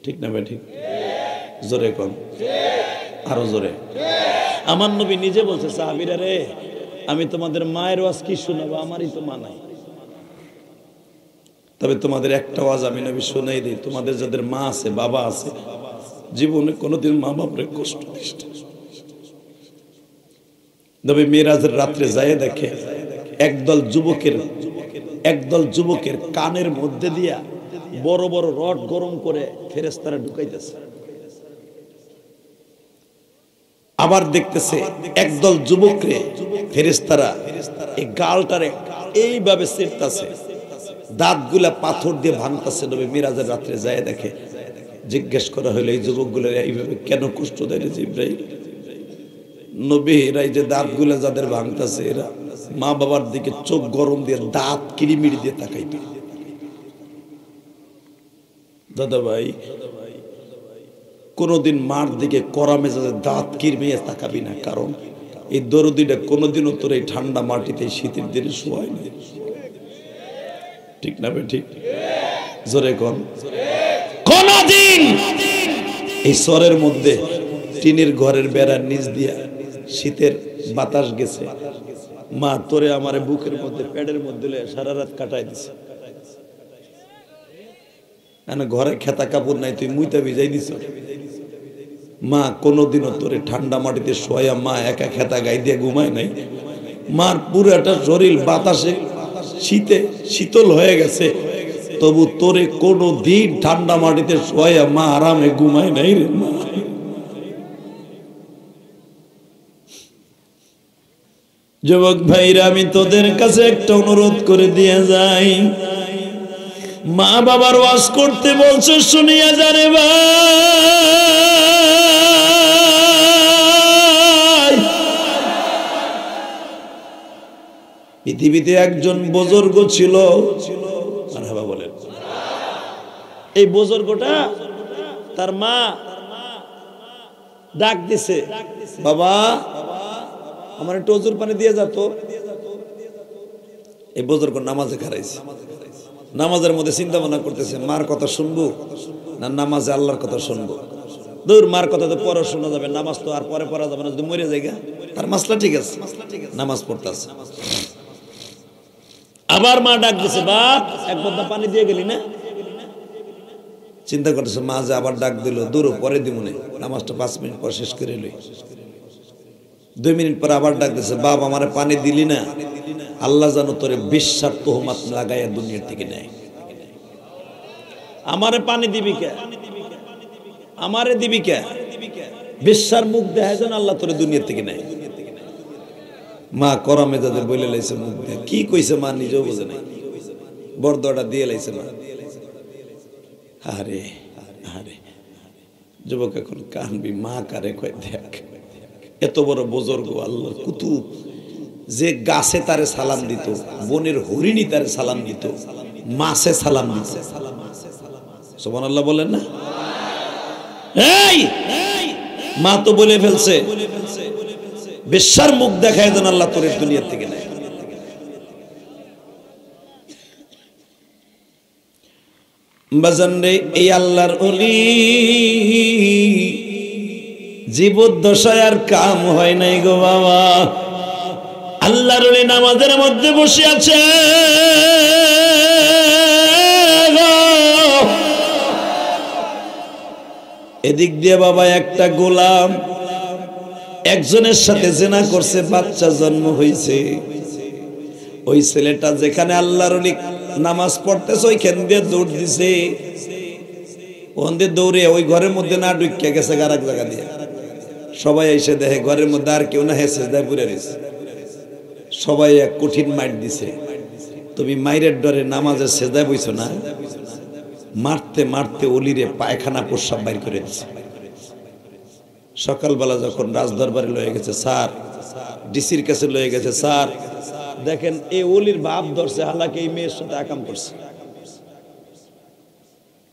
ঠিক না বেঠিক? জোরে কম, আরো জোরে। আমার নবী নিজে বলছে, সাহাবীরা রে, আমি তোমাদের মায়ের ওয়াজ কি শোনাবো, আমারই তো মা নাই। তবে তোমাদের একটা ওয়াজ আমি নবী শোনাই দিই, তোমাদের যাদের মা আছে, বাবা আছে, জীবনে কোনোদিন মা বাপরে কষ্ট দিস না। নবী মিরাজের রাত্রে যায় দেখে একদল যুবকের কানের মধ্যে দিয়া বড় বড় রড গরম করে ফেরেশতারা ঢুকাইতেছে। আবার দেখতেছে একদল যুবকরে ফেরেশতারা এই গালটারে এইভাবে ছিঁড়তাছে, দাঁতগুলা পাথর দিয়ে ভাঙতাছে। নবী মিরাজের রাত্রে যায় দেখে, জিজ্ঞেস করা হলো, এই যুবকগুলো এইভাবে কেন কষ্ট দেয় রে জিবরাইল? নবী, এরা এই যে দাঁতগুলা যাদের ভাঙতাছে, এরা মা বাবার দিকে চোখ গরম দিয়ে দাঁত কিরিমিরি দিয়ে তাকাইত। দাদা ভাই, কোনোদিন মার দিকে কড়া মেজাজে দাঁত কিরমিয়ে তাকাবি না, কারণ এই দরদিটা কোনোদিনও তোর এই ঠান্ডা মাটিতে শীতের দিনে শোয়ায় না। ঠিক না বে ঠিক? জোরে কোন কোনদিন এই সরের মধ্যে টিনের ঘরের বেড়ার নিচ দিয়া শীতের বাতাস গেছে, মা তোরে আমারে বুকের মধ্যে পেটের মধ্যে সারা রাত কাটাই দিছে। ঘরে খেতা কাপড় নাই, তুই মুইতা ভিজাই দিছ। মা কোনোদিনও তোরে ঠান্ডা মাটিতে শোয়া মা একা খেতা গাই দিয়ে ঘুমায় নাই। মার পুরাটা শরীর বাতাসে শীতে শীতল হয়ে গেছে, তবু তোরে কোনো দিন ঠান্ডা মাটিতে শোয়া মা আরামে ঘুমায় নাই রে মা। যুবক ভাইরা, আমি তোদের কাছে একটা অনুরোধ করে দিয়ে যাই, মা বাবার ওয়াজ করতে বলছো শুনিয়া যারে ভাই। পৃথিবীতে একজন বুজুর্গ ছিল, মারহাবা বলেন। এই বুজুর্গটা তার মা ডাক দিছে, বাবা আমার একটু ওজুর পানি দিয়ে যেত। এই বুজুর্গ নামাজে খারাইছে, নামাজের মধ্যে চিন্তা ভাবনা করতেছে মার কথা শুনবো না নামাজে আল্লাহর কথা শুনবো। দূর, মার কথা তো পরে শোনা যাবে, নামাজ তো আর পরে পড়া যাবে না, যদি মরে যায়। তার মাসলা ঠিক আছে, নামাজ পড়তেছে। আবার মা ডাক দিছে, বাপ এক বদনা পানি দিয়ে গেলি না। চিন্তা করতেছে মা যে আবার ডাক দিল, দূর পরে দিব না, নামাজটা 5 মিনিট পর শেষ করে লই। 2 মিনিট পর আবার ডাক দিছে, বাপ আমারে পানি দিলি না, আল্লাহ জানো তোরে বিশ্বাস তোহমাত লাগাইয়া দুনিয়ার থেকে নেয়। আমারে পানি দিবি কে, আমারে দিবি কে, বিশ্বাস মুখ দেখায় যেন আল্লাহ তোরে দুনিয়ার থেকে নেয়। মা করা মেজাজের বলে লাইছে, মুখ দিয়ে কি কইছে মা নিজেও বোঝে নাই, বরদটা দিয়ে লাইছে মা। আরে আরে যুবক এখন কানবি, মা কারে কয় দেখ, এত বড় বুজুর্গ আল্লাহর কুতুব, যে গাছে তারে সালাম দিত, বনের হরিণী তারে সালাম দিত, মাছে সালাম দিত। সুবহানাল্লাহ বলেন না? এই মা তো বলে ফেলছে, বেশ্যার মুখ দেখায় যেন আল্লাহ তোর দুনিয়ার থেকে নেয়। বাজান রে, এই আল্লাহর ওলি জীবদ্দশায় আর কাম হয় নাই গো বাবা। আল্লাহর ওলি নামাজের মধ্যে বসে আছে, এদিক দিয়ে বাবা একটা গোলাম একজনের সাথে জিনা করছে, বাচ্চা জন্ম হয়েছে। ওই ছেলেটা যেখানে আল্লাহর ওলি নামাজ পড়তেছে ওইখান দিয়ে দৌড় দিছে, ওখান দিয়ে দৌড়ে ওই ঘরের মধ্যে না ঢুকিয়া গেছে আরেক জায়গা দিয়ে। সবাই এসে দেখে ঘরের মধ্যে আর কেউ না, হেসে দেয় পুরে রয়েছে। সবাই এক কঠিন মাইর দিছে, তুমি মাইরের ডরে নামাজের সেজদায় বইছো না। মারতে মারতে অলিরে পায়খানা প্রস্রাব বাইর করে দিছে। সকালবেলা যখন রাজদরবারে লয়ে গেছে, স্যার ডিসির কাছে লয়ে গেছে, স্যার দেখেন এই অলির ভাব ধরছে, হালাকে এই মেয়ের সাথে আকাম করছে।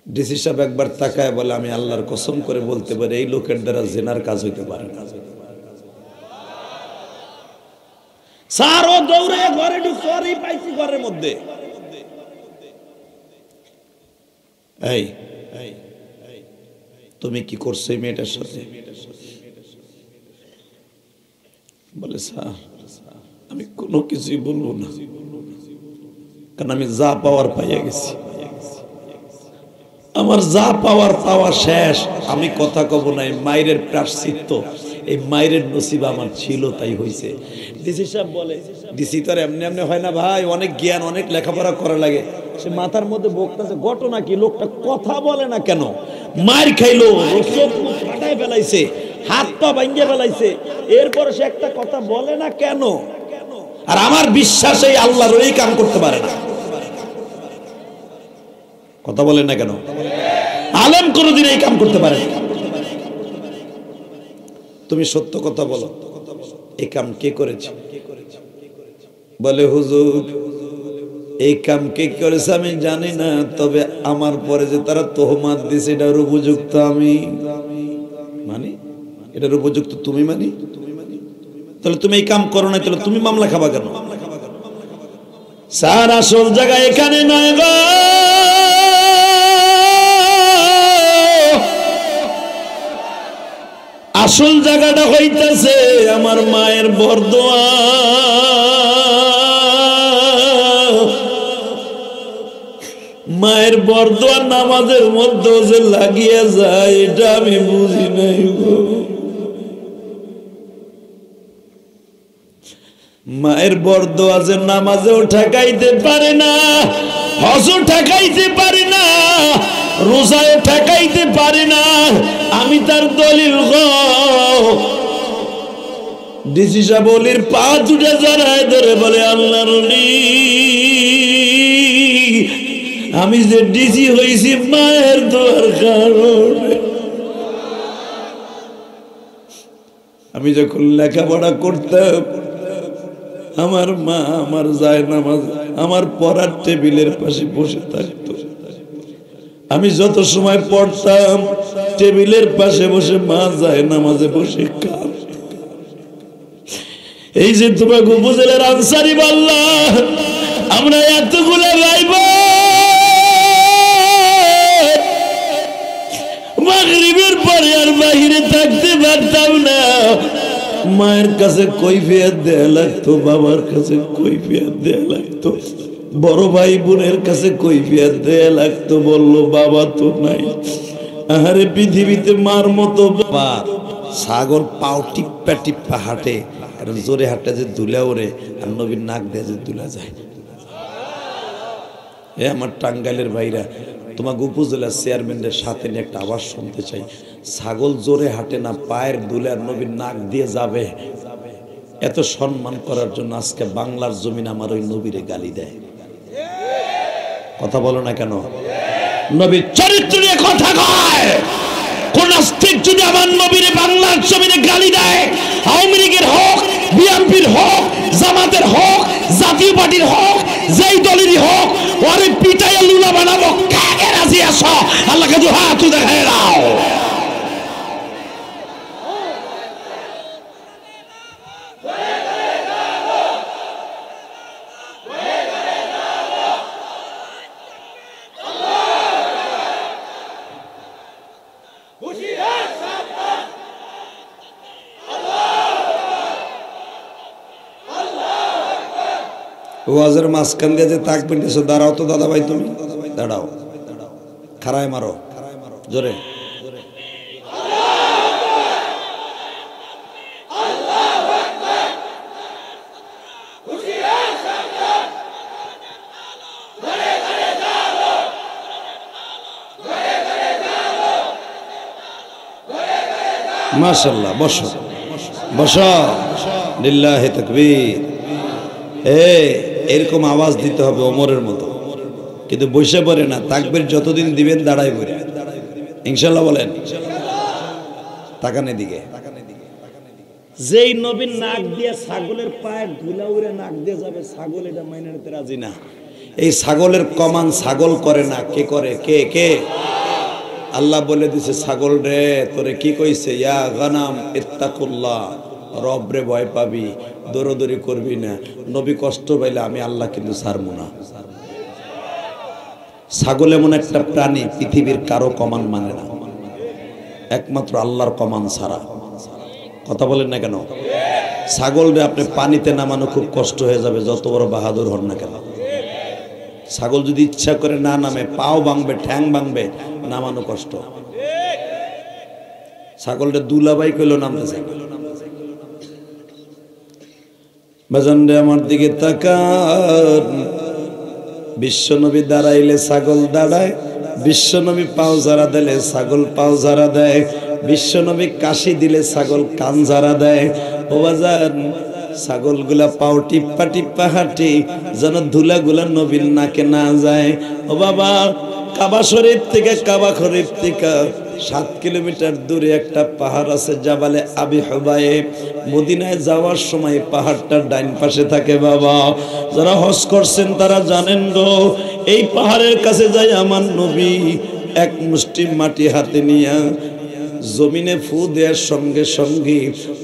ডিসি সাহেব একবার তাকায় বলে, আমি আল্লাহর কসম করে বলতে পারি এই লোকের দ্বারা জেনার কাজ হইতে পারে না। স্যার ও দৌড়ে ঘরে ঢুকছে, আর এই পাইছি ঘরের মধ্যে। এই তুমি কি করছো এই মেয়েটার সাথে? বলে, স্যার আমি কোনো কিছুই বলবো না, কারণ আমি যা পাওয়ার পাইয়া গেছি, আমার যা পাওয়ার পাওয়া শেষ। আমি কথা কব না, মায়ের প্রায়শ্চিত্ত, এই মায়ের নসিব আমার ছিল, তাই হয়েছে। ডিসি সাহেব বলে, ডিসি তো আর এমনি এমনি হয় না ভাই, অনেক জ্ঞান অনেক লেখাপড়া করা লাগে। সে মাথার মধ্যে বকতেছে, ঘটনা কি, লোকটা কথা বলে না কেন? মার খাইলো, ফাটাই ফেলাইছে, হাত পা ভাঙ্গে ফেলাইছে, এরপরে সে একটা কথা বলে না কেন? আর আমার বিশ্বাস এই আল্লাহর ওই কাম করতে পারে না। কথা বলেন না কেন? আলেম কোনদিন এই কাম করতে পারে না। তুমি সত্য কথা বলো, এই কাম কে করেছে? বলে, হুজুর এই কাম কে করেছে আমি জানি না, তবে আমার পরে যে তারা তোহমাত দিছে এটার উপযুক্ত আমি। এটার উপযুক্ত তুমি মানি? তাহলে তুমি এই কাম করো না, তাহলে তুমি মামলা খাবা কেন? স্যার আসল জায়গা এখানে নয় গো, আসল জায়গাটা হইতেছে আমার মায়ের বরদোয়া। মায়ের বরদোয়া নামাজের মধ্যে যে লাগিয়ে যায় এটা আমি বুঝি নাই গো। মায়ের বরদোয়া যে নামাজেও ঠেকাইতে পারে না, হজও ঠেকাইতে পারে না, রোজায় ঠেকাইতে পারে না। আমি তার দলিল গো। ডিসি সাহেব বলির পা দুটা জড়ায় ধরে বলে, আল্লাহর ওলি, আমি যে ডিসি হইছি মায়ের দোয়ার কারণে। আমি যখন লেখাপড়া করতাম আমার মা আমার জায়নামাজ আমার পড়ার টেবিলের পাশে বসে থাকতো। আমি যত সময় পড়তাম টেবিলের পাশে বসে মা জায়নামাজে বসে কাঁদত। এই যে তোমাকে উপজেলার আনসারি আল্লাহ, আমরা এতগুলো গাইব, মাগরিবের পরে আর বাহিরে থাকতে পারতাম না। মায়ের কাছে কৈফিয়ত দেয়া লাগতো, বাবার কাছে কৈফিয়ত দেয়া লাগতো, বড় ভাই বোনের কাছে কৈফিয়ত দেয়া লাগতো। বললো বাবা তো নাই। আহারে পৃথিবীতে মার মতো বাবা। ছাগল পাও টিপ্পা টিপ্পা হাঁটে, আর জোরে হাঁটে যে দুলা ওরে, আর নবীর নাক দিয়ে যে দুলা যায়। এ আমার টাঙ্গাইলের ভাইরা, তোমাকে উপজেলার চেয়ারম্যানের সাথে নিয়ে একটা আওয়াজ শুনতে চাই। ছাগল জোরে হাঁটে না, পায়ের দুলে আর নবীর নাক দিয়ে যাবে। এত সম্মান করার জন্য আজকে বাংলার জমিন আমার ওই নবীরে গালি দেয়। কথা বলো না কেন? নবীর চরিত্র নিয়ে কথা কয়। কোন নাস্তিক যদি আমার নবীরে বাংলার জমিনে গালি দেয়, আওয়ামী লীগের হোক, বিএনপির হোক, জামাতের হোক, জাতীয় পার্টির হোক, যেই দলেরই হোক, ওরে পিটাইয়া লুলা বানাবো। কাকে রাজি আসো? আল্লাহকে দু হাত দেখায় দাও। ওয়াজের মাঝখান দিয়ে যে তাক পিটেছো, দাঁড়াও তো দাদা ভাই, তুমি দাঁড়াও, খাড়ায় মারো জোরে। মাশাআল্লাহ, বসো বসো, লিল্লাহি তাকবীর। এরকম আওয়াজ দিতে হবে ওমরের মতো, কিন্তু বসে পড়ে না। তাকবীর যতদিন দিবেন দাঁড়ায় পড়ে, ইনশাআল্লাহ বলেন। তাকানে দিকে, যেই নবীর নাক দিয়ে ছাগলের পায়ে ধুলা উড়ে নাক দিয়ে যাবে, ছাগল এটা মাইনে নিতে রাজি না। এই ছাগলের কমান ছাগল করে না, কে করে? কে কে? আল্লাহ বলে দিছে, ছাগল রে তোরে কি কইছে, ইয়া গানাম ইত্তাকুল্লাহ, রব রে ভয় পাবি, দৌড়দৌড়ি করবি না। নবী কষ্ট পাইলে আমি আল্লাহ কিন্তু ছাড়বো না। ছাগল এমন একটা প্রাণী পৃথিবীর কারো কমান মানে না, একমাত্র আল্লাহর কমান ছাড়া। কথা বলেন না কেন? ছাগল রে আপনি পানিতে নামানো খুব কষ্ট হয়ে যাবে, যত বড় বাহাদুর হন না কেন। ছাগল যদি ইচ্ছা করে না নামে, পাও ভাঙবে, ঠ্যাং ভাঙবে, নামানো কষ্ট। ছাগলটা দুলাবাই কইলো নামতেছে। বাজানরে আমার দিকে তাকান। বিশ্বনবী দাঁড়াইলে ছাগল দাঁড়ায়, বিশ্বনবী পাও ঝাড়া দিলে ছাগল পাও ঝাড়া দেয়, বিশ্বনবী কাশি দিলে ছাগল কান ঝাড়া দেয়। ও বাজান, ছাগলগুলা পাও টিপ্পা টিপ্পা হাঁটি, যেন ধুলাগুলা নবীর নাকে না যায়। ও বাবা, কাবা শরীফ থেকে 7 কিলোমিটার দূরে একটা পাহাড় আছে, জাবালে আবি হুবায়েব। মদিনায় যাওয়ার সময় পাহাড়টার ডাইন পাশে থাকে। বাবা, যারা হজ করছেন তারা জানেন গো, এই পাহাড়ের কাছে যাই আমার নবী এক মুষ্টি মাটি হাতে নিয়া জমিনে ফু দেওয়ার সঙ্গে সঙ্গে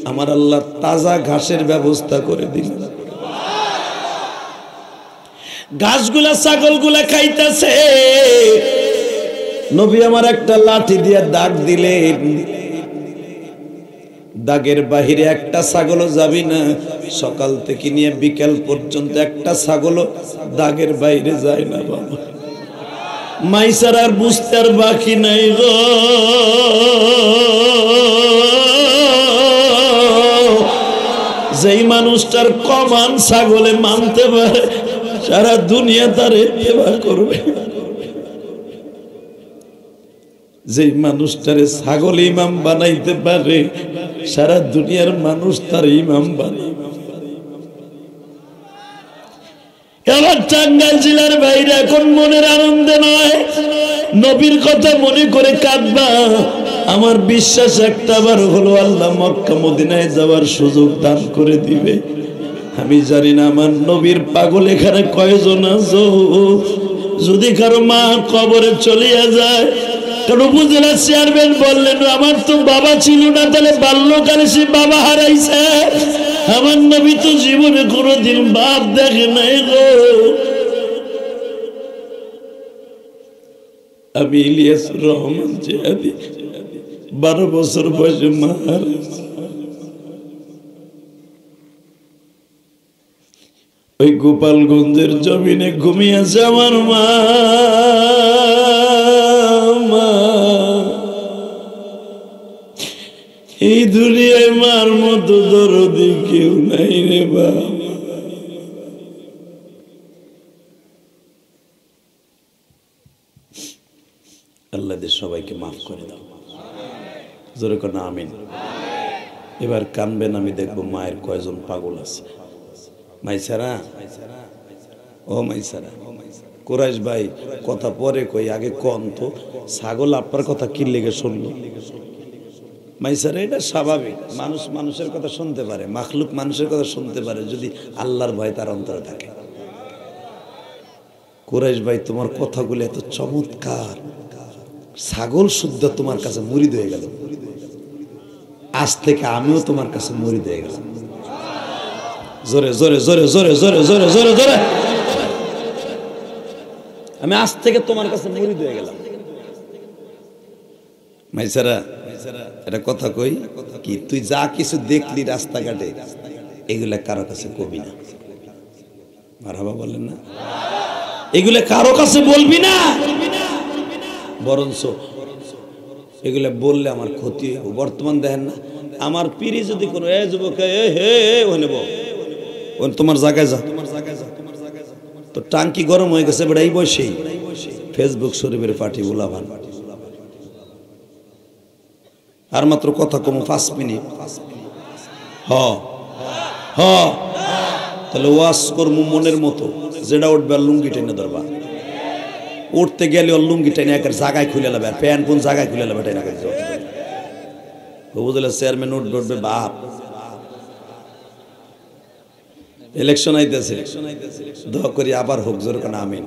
আমার আল্লাহ তাজা ঘাসের ব্যবস্থা করে দিলেন। ঘাসগুলা ছাগলগুলা খাইতেছে। নবী আমার একটা লাঠি দিয়ে দাগ দিলেন, দাগের বাহিরে একটা ছাগলও যাবি না। সকাল থেকে নিয়ে বিকেল পর্যন্ত একটা ছাগলও দাগের বাইরে যায় না বাবা। মাইসার আর বুঝতে আর বাকি নাই গো। যেই মানুষটার কমান ছাগলে মানতে পারে সারা দুনিয়া তার ইত্তেবা করবে। যেই মানুষটারে ছাগল ইমাম বানাইতে পারে সারা দুনিয়ার মানুষ তার ইমাম বানায়। এবার টাঙ্গাইল জেলার বাইরে এখন মনের আনন্দে নয়, নবীর কথা মনে করে কাঁদবা। আমার বিশ্বাস একটাবার হলো আল্লাহ মক্কা মদিনায় যাওয়ার সুযোগ দান করে দিবে। আমি জানি না আমার নবীর পাগল এখানে কয়জন আছো। যদি কারো মা কবরে চলিয়া যায়, কারণ উপজেলা চেয়ারম্যান বললেন আমার তো বাবা ছিল না, তাহলে বাল্যকালে সে বাবা হারাইছে। আমার নবী তো জীবনে কোনোদিন বাপ দেখে নাই গো। আমি ইলিয়াসুর রহমান জিহাদি 12 বছর বয়সে মা হারাইছে। ওই গোপালগঞ্জের জমিনে ঘুমিয়েছে আমার মা। এই দুনিয়ায় মার মতো দরদি কেউ নাই রে বাবা। আল্লাহ সবাইকে মাফ করে দাও, জোরে করে না আমিন। এবার কানবেন, আমি দেখবো মায়ের কয়জন পাগল আছে। মাইসারা, ও মাইসারা, কুরাইশ ভাই কথা পরে কই, আগে কন তো ছাগল আপনার কথা কি লেগে শুনলো? মাইসারা, এটা স্বাভাবিক, মানুষ মানুষের কথা শুনতে পারে, মাখলুক মানুষের কথা শুনতে পারে যদি আল্লাহর ভয় তার অন্তরে থাকে। কুরাইশ ভাই তোমার কথাগুলো এত চমৎকার, ছাগল শুদ্ধ তোমার কাছে মুরিদ হয়ে গেল। আজ থেকে আমিও তোমার কাছে মুরিদ হয়ে গেলাম। জোরে জোরে জোরে জোরে জোরে জোরে জোরে জোরে, আমি আজ থেকে তোমার কাছে মুরিদ হয়ে গেলাম। মাইসারা, এটা কথা কই কি, তুই যা কিছু দেখলি রাস্তাঘাটে এগুলা কারো কাছে কবি না। মারহাবা বলেন না? এগুলা কারো কাছে বলবি না, বরঞ্চ এগুলা বললে আমার ক্ষতি হবে। বর্তমান দেখেন না, আমার পীরি যদি কোনো যুবক তোমার জায়গায় যা, তো টাঙ্কি গরম হয়ে গেছে বেড়া এই বয়সেই ফেসবুক শরীফের পার্টি উলাভান। আর মাত্র কথা কম 5 মিনিট। তাহলে ওয়াজ করবো মনের মতো, যেটা উঠবে আর লুঙ্গি টেনে ধরবা। উঠতে গেলে ওর লুঙ্গি টেনে একের জায়গায় খুলে নেবে, আর প্যান্ট কোন জায়গায় খুলে নেবে টেনে বুঝলে। চেয়ারম্যান উঠবে বাপ, ইলেকশন আইতেছে, দোয়া করি আবার হোক, জোর কেন আমিন।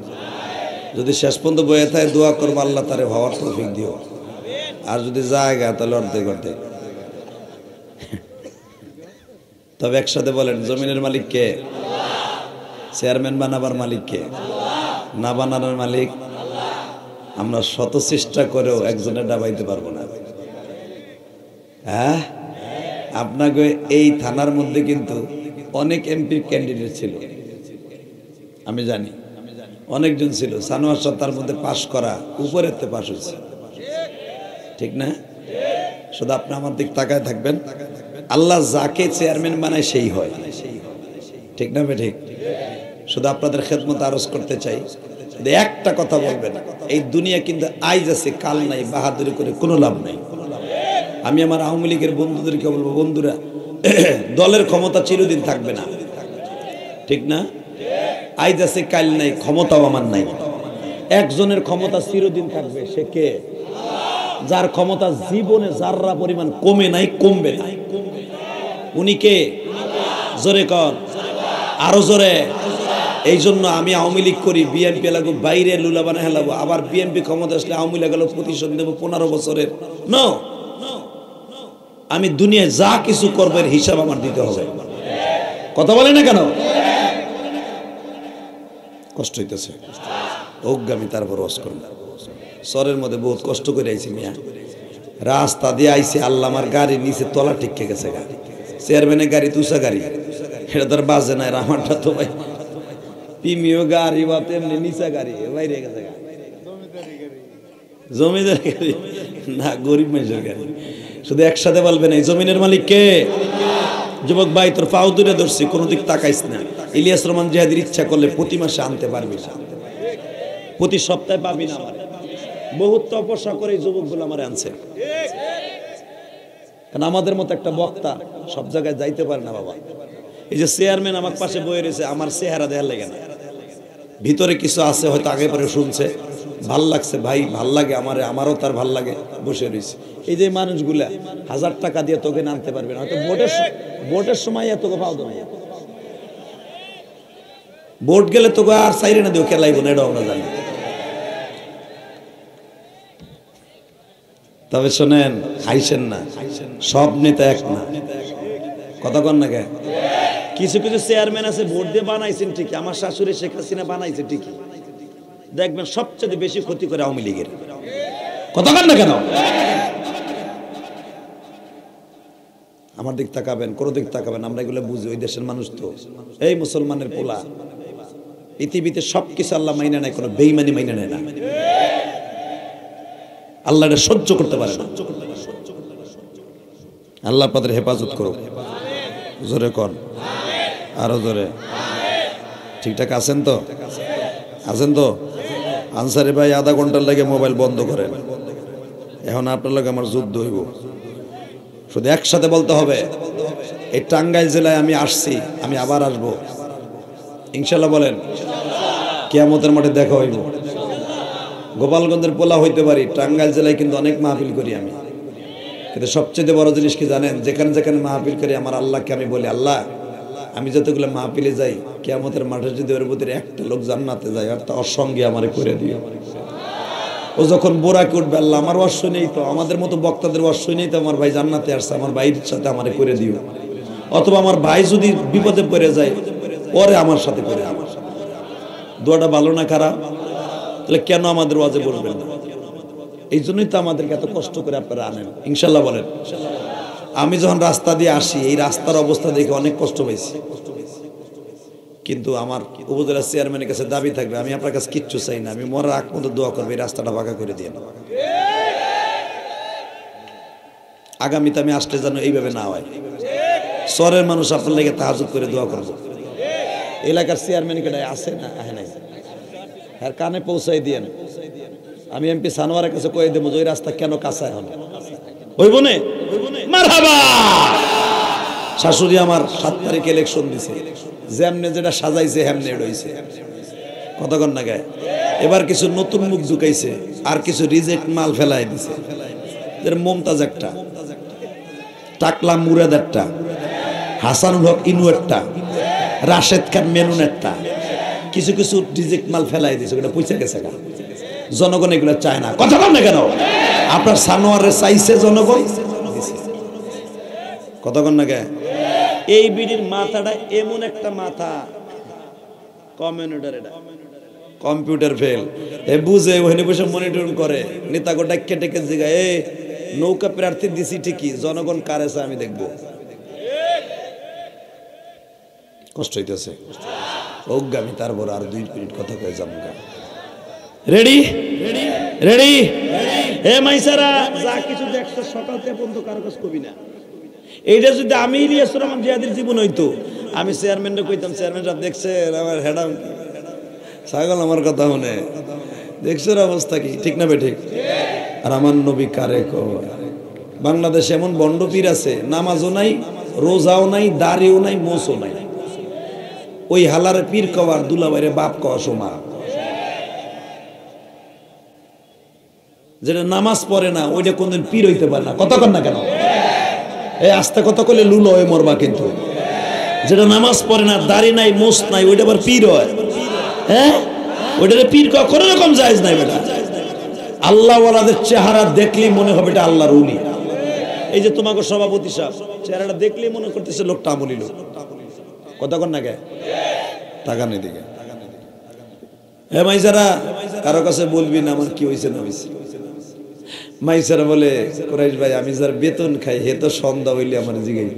যদি শেষ পর্যন্ত বয়ে থাকে দোয়া করবো আল্লাহ তারে হওয়ার তৌফিক দিও। আর যদি জায়গা তাহলে অর্ধেক অর্ধেক। তবে একসাথে বলেন, জমিনের মালিক কে? চেয়ারম্যান বানাবার মালিক কে? না বানানোর মালিক? আমরা শত চেষ্টা করেও একজনের ডাবাইতে পারবো না। হ্যাঁ, আপনাকে এই থানার মধ্যে কিন্তু অনেক এমপি ক্যান্ডিডেট ছিল, আমি জানি অনেকজন ছিল। সানোয়ার শাহ তার মধ্যে পাশ করা, উপরেতে পাশ হয়েছে, ঠিক না? শুধু আপনি আমার দিক তাকায় থাকবেন, আল্লাহ যাকে চেয়ারম্যান বানায় সেই হয়, ঠিক না? ঠিক। শুধু আপনাদের খেদমত আরজ করতে চাই, একটা কথা বলবেন, এই দুনিয়া কিন্তু আইজ আছে কাল নাই, বাহাদুরি করে কোনো লাভ নাই। আমি আমার আওয়ামী লীগের বন্ধুদেরকে বলবো, বন্ধুরা, দলের ক্ষমতা চিরদিন থাকবে না, ঠিক না? আইজ আছে কাল নাই, ক্ষমতাও আমার নাই। একজনের ক্ষমতা চিরদিন থাকবে, সে কে? যার ক্ষমতা জীবনে যাররা পরিমাণ কমে নাই, কমবে না। উনি কে? জোরে কর, আরো জোরে। এই জন্য আমি আওয়ামী লীগ করি, বিএনপি লাগবো বাইরে লুলা বানা হেলাবো, আবার বিএনপি ক্ষমতা আসলে আওয়ামী লীগ প্রতিশোধ নেবো 15 বছরের। নো, আমি দুনিয়ায় যা কিছু করবো এর হিসাব আমার দিতে হবে। কথা বলে না কেন? কষ্ট হইতেছে অজ্ঞামী, তারপর ওয়াজ করব। শহরের মধ্যে বহুত কষ্ট করে আইছি মিয়া, রাস্তা দিয়ে আইছি, আল্লাহ আমার গাড়ি নিচে তলা টিকে গেছে। গাড়ি চেয়ারম্যানের গাড়ি, তুষা গাড়ি, এটা তোর বাজে নাই। আমারটা তো ভাই প্রিমিয় গাড়ি বা তেমনি নিচা গাড়ি, বাইরে গেছে জমিদার গাড়ি না, গরিব মানুষের গাড়ি। শুধু একসাথে বলবেন এই জমিনের মালিক কে? যুবক ভাই, তোর পাও দূরে ধরছি, কোনো দিক তাকাইস না। ইলিয়াস রহমান জিহাদির ইচ্ছা করলে প্রতি মাসে আনতে পারবি না, প্রতি সপ্তাহে পাবি না। আমার বহুত তপস্যা করে যুবকগুলো আমার আনছে, কারণ আমাদের মতো একটা বক্তা সব জায়গায় যাইতে পারে না বাবা। এই যে চেয়ারম্যান আমার পাশে বয়ে রয়েছে, আমার চেহারা দেখার লাগে না, ভিতরে কিছু আছে হয়তো, আগে পরে শুনছে, ভাল লাগছে ভাই, ভাল লাগে আমারও তার ভাল লাগে, বসে রয়েছে। এই যে মানুষগুলা 1000 টাকা দিয়ে তোকে আনতে পারবে না, হয়তো ভোটের সময় তোকে পাও তো, ভোট গেলে তোকে আর চাইরে না দিও, খেলাইব না, এটাও আমরা জানি। তবে শোনেন, হাইছেন না, সব নেতা এক না, কথা কন না কে? কিছু কিছু চেয়ারম্যান আছে ভোট দিয়ে বানাইছেন ঠিকই, আমার শাশুড়ি শেখ হাসিনা বানাইছে ঠিকই, দেখবেন সবচেয়ে বেশি ক্ষতি করে আওয়ামী লীগের। কথা কন না কেন? আমার দিক তাকাবেন, কোন দিক তাকাবেন, আমরা এগুলো বুঝি, ওই দেশের মানুষ তো। এই মুসলমানের পোলা, পৃথিবীতে সবকিছু আল্লাহ মাইনে নেয়, কোনো বেঈমানি মাইনে নেয় না। আল্লাহ এটা সহ্য করতে পারে না। আল্লাহ পাদের হেফাজত করুক। জোরে কন, আরো জোরে। ঠিকঠাক আছেন তো? আছেন তো? আনসারি ভাই আধা ঘন্টার লাগে মোবাইল বন্ধ করেন, এখন আপনার লাগে আমার যুদ্ধ হইব। শুধু একসাথে বলতে হবে, এই টাঙ্গাইল জেলায় আমি আসছি, আমি আবার আসবো ইনশাল্লাহ। বলেন, কিয়ামতের মাঠে দেখা হইব। গোপালগঞ্জের পোলা হইতে পারি, টাঙ্গাইল জেলায় কিন্তু অনেক মাহফিল করি আমি। কিন্তু সবচেয়ে বড় জিনিস কি জানেন? যেখানে যেখানে মাহফিল করি, আমার আল্লাহকে আমি বলি, আল্লাহ আমি যতগুলো মাহফিলে যাই, কিয়ামতের মাঠে যদি ওর ভিতরে একটা লোক জান্নাতে যায়, আর তা অসঙ্গে আমারে করে দিও। ও যখন বোরাকে উঠবে, আল্লাহ আমার ওয়াজ শুনেই তো, আমাদের মতো বক্তাদের ওয়াজ শুনেই তো আমার ভাই জান্নাতে আসছে, আমার ভাইয়ের সাথে আমারে করে দিও। অথবা আমার ভাই যদি বিপদে পড়ে যায়, পরে আমার সাথে করে, আমার দোয়াটা ভালো না খারাপ? তাহলে কেন আমাদের ওয়াজে বলবেন না? এই জন্যই তো আমাদেরকে এত কষ্ট করে আপনারা আনেন। ইনশাল্লাহ বলেন। আমি যখন রাস্তা দিয়ে আসি, এই রাস্তার অবস্থা দেখে অনেক কষ্ট পাইছি, কিন্তু আমার উপজেলা চেয়ারম্যানের কাছে দাবি থাকবে, আমি আপনার কাছে কিচ্ছু চাই না, আমি মরার আগ পর্যন্ত দোয়া করবো এই রাস্তাটা বাঁকা করে দিয়ে। আগামীতে আমি আসলে যেন এইভাবে না হয়। শহরের মানুষ আপনার লেগে তাহাজ্জুদ করে দোয়া করবো। এলাকার চেয়ারম্যান কেটে আছে না? আহে নাই, আর কানে পৌঁছাই দিয়েন। আমি এমপি সানোয়ারের কাছে কয়ে দেবো যে ওই রাস্তা কেন কাঁচা এখন হইব না। মারহাবা। শাশুড়ি আমার 7 তারিখে ইলেকশন দিছে, যেমনে যেটা সাজাইছে হেমনে রইছে। কতক্ষণ না গায়ে এবার কিছু নতুন মুখ ঢুকাইছে, আর কিছু রিজেক্ট মাল ফেলাই দিছে। মমতাজ একটা, টাকলা মুরাদ একটা, হাসানুল হক ইনু একটা, রাশেদ খান মেনুন একটা, কিছু কিছু রিজেক্ট মাল ফেলাই দিছে, ওটা পয়সা গেছে। জনগণ এগুলো চায় না। কথা বল না কেন? আপনার সানোয়ারে চাইছে জনগণ, কতক্ষণ না গে? এই বিডির মাথাটা এমন একটা মাথা, কম্পিউটার ফেল, এ বুঝে ওখানে বসে মনিটর করে, নেতা গোটা কেটে কেটে জিগায়, এ নৌকা প্রার্থী দিছি ঠিকই, জনগণ কারেছে আমি দেখবো। কষ্ট হইতেছে অজ্ঞামী, তারপর আর 2 মিনিট কথা কয়ে যাবো। রেডি রেডি হে মাইসারা, যা কিছু দেখছো সকাল থেকে পর্যন্ত কারো কাছে কবি না। এইটা যদি আমি ইলিয়াস রহমান জিহাদির জীবন হইতো, আমি চেয়ারম্যানরা কইতাম, চেয়ারম্যান সাহেব দেখছেন আমার হেডাম ছাগল, আমার কথা শুনে দেখছেন অবস্থা কি, ঠিক না বে ঠিক? আর আমার নবী কারে কয়? বাংলাদেশে এমন বন্ড পীর আছে, নামাজও নাই, রোজাও নাই, দাড়িও নাই, মোছও নাই। ওই হালার পীর কওয়ার দুলাভাইরে বাপ কওয়া সমান। যেটা নামাজ পড়ে না, ওইটা কোনদিন পীর হইতে পারে না। কতক্ষণ না কেন? এই আস্তে কথা কইলে লুলো হয়ে মরবা। কিন্তু যেটা নামাজ পড়ে না, দাড়ি নাই, মোছ নাই, ওইটা আবার পীর হয়। হ্যাঁ, ওইটারে পীর কওয়া কোনো রকম জায়েজ নাই বেটা। আল্লাহ ওয়ালাদের চেহারা দেখলেই মনে হবে এটা আল্লাহর ওলি। এই যে তোমাকে সভাপতি সাহেব চেহারাটা দেখলেই মনে করতেছে লোকটা আমলি লোক। কথা কন না কে টাকা নেই দিকে মাইসারা কারো কাছে বলবি না আমার কি হয়েছে না হয়েছে। মাইসারা বলে কুরাইশ ভাই আমি যার বেতন খাই হে তো সন্ধ্যা হইলে আমার জিগাই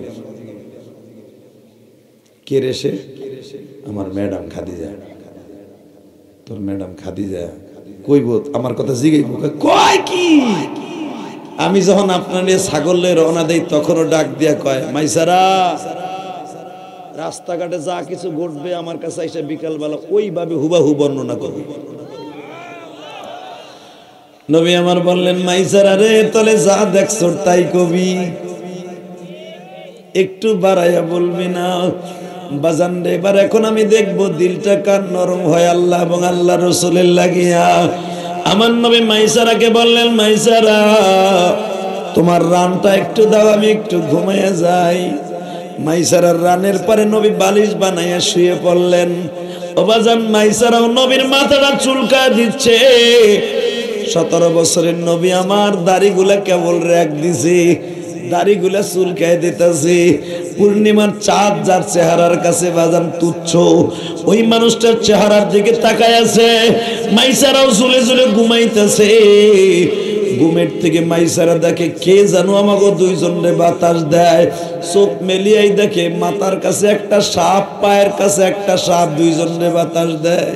কে রে সে? আমার ম্যাডাম খাদিজা। তোর ম্যাডাম খাদিজা কইব আমার কথা জিগাইব কয় কি? আমি যখন আপনার নিয়ে ছাগলে রওনা দেই তখনও ডাক দিয়া কয় মাইসারা রাস্তাঘাটে যা কিছু ঘটবে আমার কাছে এসে বিকালবেলা ওইভাবে হুবাহু বর্ণনা করবে। নবী আমার বললেন মাইসারা রে তলে যা দেখছো তাই কবি, একটু বাড়াইয়া বলবি না। বাজান রে এবার এখন আমি দেখবো দিলটা কার নরম হয় আল্লাহ এবং আল্লাহ রসুলের লাগিয়া। আমার নবী মাইসারাকে বললেন মাইসারা তোমার রানটা একটু দাও আমি একটু ঘুমাইয়া যাই। মাইসারার রানের পরে নবী বালিশ বানাইয়া শুয়ে পড়লেন। ও বাজান মাইসারাও নবীর মাথাটা চুলকায় দিচ্ছে। 17 বছরের নবী আমার দাড়িগুলা কেবল রেখ দিছে, দাড়িগুলা চুলকায় দিতেছে। পূর্ণিমার চাঁদ যার চেহারার কাছে বাজান তুচ্ছ ওই মানুষটার চেহারার দিকে তাকায় আছে। মাইসারাও ঝুলে ঝুলে ঘুমাইতেছে। ঘুমের থেকে মাইসারা দেখে কে জানো আমাকে দুইজন রে বাতাস দেয়। চোখ মেলিয়াই দেখে মাথার কাছে একটা সাপ, পায়ের কাছে একটা সাপ, দুইজন রে বাতাস দেয়।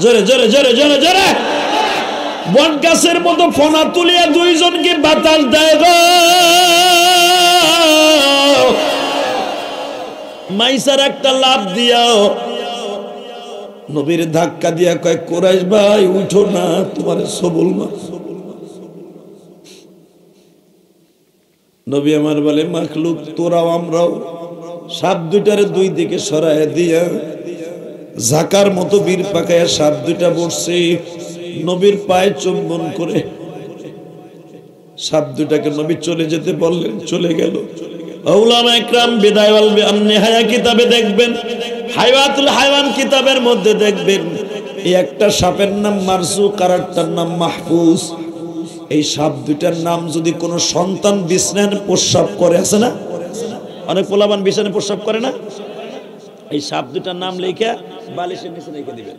জোরে জোরে জোরে জোরে জোরে বট গাছের মতো ফোনা তুলিয়া দুইজনকে বাতাস দেয় গো। মাইসার একটা লাভ দিয়াও নবীর ধাক্কা দিয়া কয় কুরাইশ ভাই উঠো না তোমার সবল মা। নবী আমার বলে মাখলুক তোরাও আমরাও সাপ দুইটারে দুই দিকে সরাইয়া দিয়া ঝাঁকার মতো বীর পাকাইয়া সাপ দুইটা বসছে। নবীর পায়ে চুম্বন করে সাপ দুইটাকে নবী চলে যেতে বললেন, চলে গেল। উলামা ইকরাম বিদায় ওয়াল নিহায়া কিতাবে দেখবেন, হায়াতুল হায়াওয়ান কিতাবের মধ্যে দেখবেন এই একটা সাপের নাম মারজুক আর একটার নাম মাহফুজ। এই সাপ দুইটার নাম যদি কোনো সন্তান বিছানায় প্রস্রাব করে, আছে না অনেক পোলাবান বিছানায় প্রস্রাব করে না, এই সাপ দুইটার নাম লেখা বালিশের নিচে রেখে দিবেন।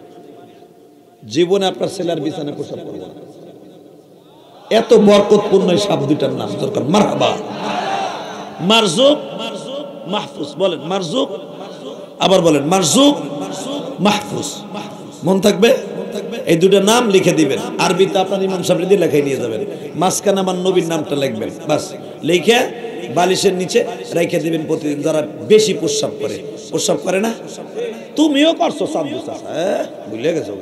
জীবনে আপনার ছেলের বিছানায় প্রস্রাব করবে না। এত বরকতপূর্ণ এই সাপ দুইটার নাম দরকার। মারহাবা মারজুক মাহফুজ বলেন, মারজুক আবার বলেন মারজুক মাহফুজ। মন থাকবে? এই দুটো নাম লিখে দিবেন। আরবিতে আপনার ইমাম সাহেব দিয়ে লেখাই নিয়ে যাবেন। মাঝখানে আমার নবীর নামটা লিখবেন, বাস লিখে বালিশের নিচে রেখে দিবেন। প্রতিদিন যারা বেশি প্রস্রাব করে, প্রস্রাব করে না, তুমিও করছো সাবু চাচা, ভুলে গেছো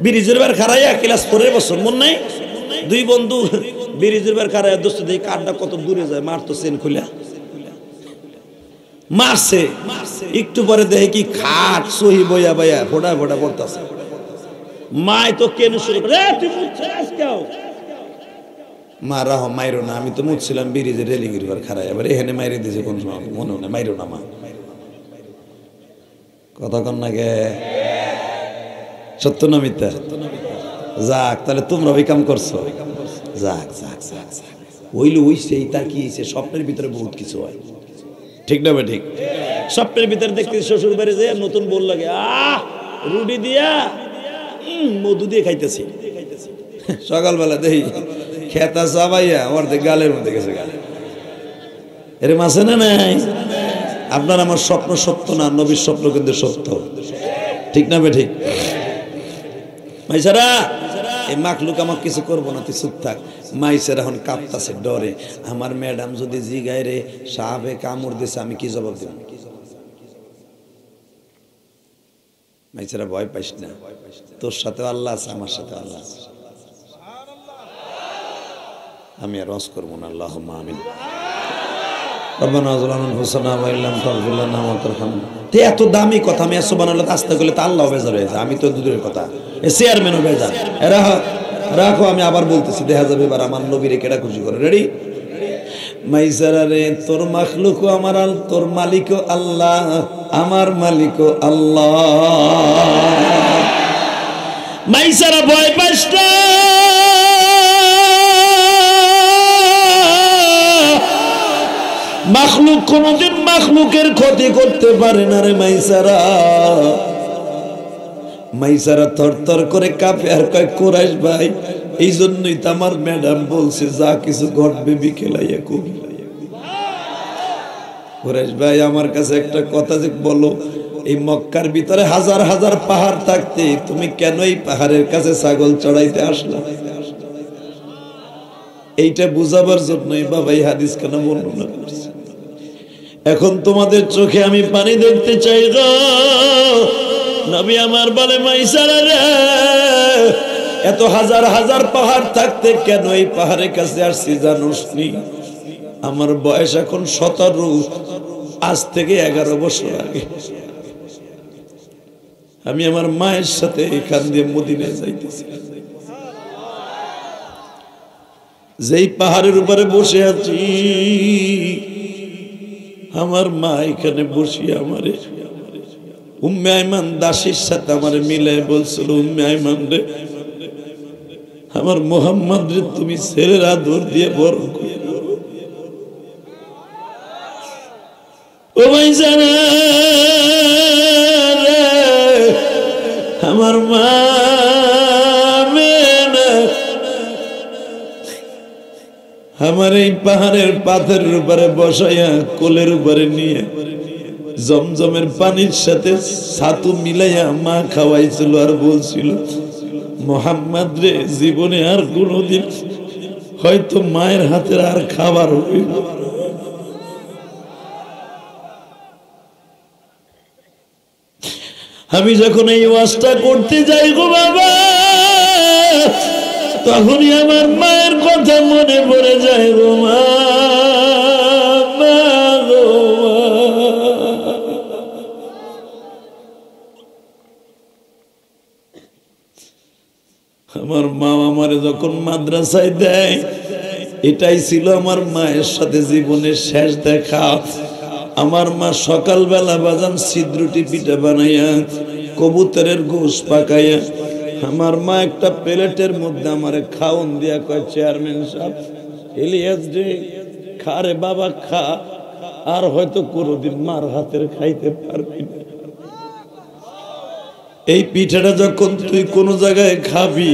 ব্রিজের বার খারাইয়া ক্লাস 4 বছর মন নাই, দুই বন্ধু ব্রিজের বার খারাইয়া দোস্ত দেখি কাঠটা কত দূরে যায়, মারতো চেন খুলে মারছে। একটু পরে দেখে কি খাট সহি বইয়া বইয়া ফোটা ফোটা পড়তেছে। মায় তো কেন শুরু করে মা রাহ মাইরো না, আমি তো মুছছিলাম ব্রিজের রেলিং এর খারাই, আবার এখানে মাইরে দিয়েছে কোন সময় মনে হয়, মাইরো না মা। কথা কন না গে, সত্য না মিথ্যা? যাক তাহলে তোমরা ওই কাম করছো। যাক যাক যাক যাক হইলো ওই সেই তার কি স্বপ্নের ভিতরে বহুত কিছু হয়, ঠিক না? ঠিক স্বপ্নের ভিতরে দেখতে শ্বশুর বাড়ি যে নতুন বল লাগে, রুটি দিয়া মধু দিয়ে খাইতেছি। সকালবেলা দেখি খেতা চাবাইয়া অর্ধেক গালের মধ্যে গেছে। গালে এরকম আছে না নাই? আপনার আমার স্বপ্ন সত্য না, নবীর স্বপ্ন কিন্তু সত্য, ঠিক না? ঠিক মাইসারা এই মাখলুক আমাকে কিছু করবো না, তুই চুপ থাক। মাইসারা এখন কাঁপতাছে ডরে, আমার ম্যাডাম যদি জিগায় রে সাহাবে কামড় দিছে আমি কি জবাব দেব? মাইসারা ভয় পাইস না, তোর সাথে আল্লাহ আছে, আমার সাথে আল্লাহ আছে, আমি আর রস করবো না। আল্লাহুম্মা আমিন। রব্বানা যালামনা আনফুসানা ওয়া ইল্লাম তাগফির লানা ওয়া তারহামনা। এত দামি কথা আমি সুবহানাল্লাহ আস্তে করলে তো আল্লাহ বেজার হয়ে যায়, আমি তো দূরের কথা এ চেয়ারম্যানও বেজার। রাখো আমি আবার বলতেছি, দেখা যাবে এবার আমার নবীরে কেডা খুশি করে। রেডি? মাইসারা রে তোর মাখলুকও আমার, তোর মালিকও আল্লাহ, আমার মালিকও আল্লাহ। মাইসারা ভয় পাস না, মাখলুক কোনদিন মাখলুকের ক্ষতি করতে পারে না রে মাইসারা। মাইসারা থরথর করে কাঁপে আর কয় কুরাইশ ভাই, এই জন্যই তো আমার ম্যাডাম বলছে যা কিছু ঘটবে বিকেলাইয়া কবি। কুরাইশ ভাই আমার কাছে একটা কথা যে বলো, এই মক্কার ভিতরে হাজার হাজার পাহাড় থাকতে তুমি কেন এই পাহাড়ের কাছে ছাগল চড়াইতে আসলা? এইটা বুঝাবার জন্যই বাবা এই হাদিস কেন বর্ণনা করছে। এখন তোমাদের চোখে আমি পানি দেখতে চাই গো। নবী আমার বলে মাইসারা রে, এত হাজার হাজার পাহাড় থাকতে কেন এই পাহাড়ের কাছে আসছি জানোস নি? আমার বয়স এখন 17, আজ থেকে 11 বছর আগে আমি আমার মায়ের সাথে এখান দিয়ে মদিনায় যাইতেছি। যেই পাহাড়ের উপরে বসে আছি, আমার মা এখানে বসিয়ে আমারে উম্মে আইমান দাসীর সাথে আমারে মিলাই বলছিল, উম্মে আইমান রে, আমার মোহাম্মদ রে তুমি ছেলের আদর দিয়ে বড় করে। ও ভাই জানা রে, আমার মা আমার এই পাহাড়ের পাথরের উপরে বসাইয়া কোলের উপরে নিয়ে জমজমের পানির সাথে ছাতু মিলাইয়া মা খাওয়াইছিল আর বলছিল, মোহাম্মদ রে জীবনে আর কোনদিন হয়তো মায়ের হাতের আর খাবার হইল। আমি যখন এই ওয়াজটা করতে যাই গো বাবা, তখনই আমার মায়ের কথা মনে পড়ে যায় গো মা, গো আমার মা আমারে যখন মাদ্রাসায় দেয়, এটাই ছিল আমার মায়ের সাথে জীবনের শেষ দেখা। আমার মা সকালবেলা বাজান ছিদ্রুটি পিঠা বানাইয়া কবুতরের গোশ পাকাইয়া আমার মা একটা প্লেটের মধ্যে আমারে খাওন দিয়া কয়, চেয়ারম্যান সাহেব ইলিয়াস রে খা রে বাবা খা, আর হয়তো কোনোদিন মার হাতের খাইতে পারবি না। এই পিঠাটা যখন তুই কোন জায়গায় খাবি,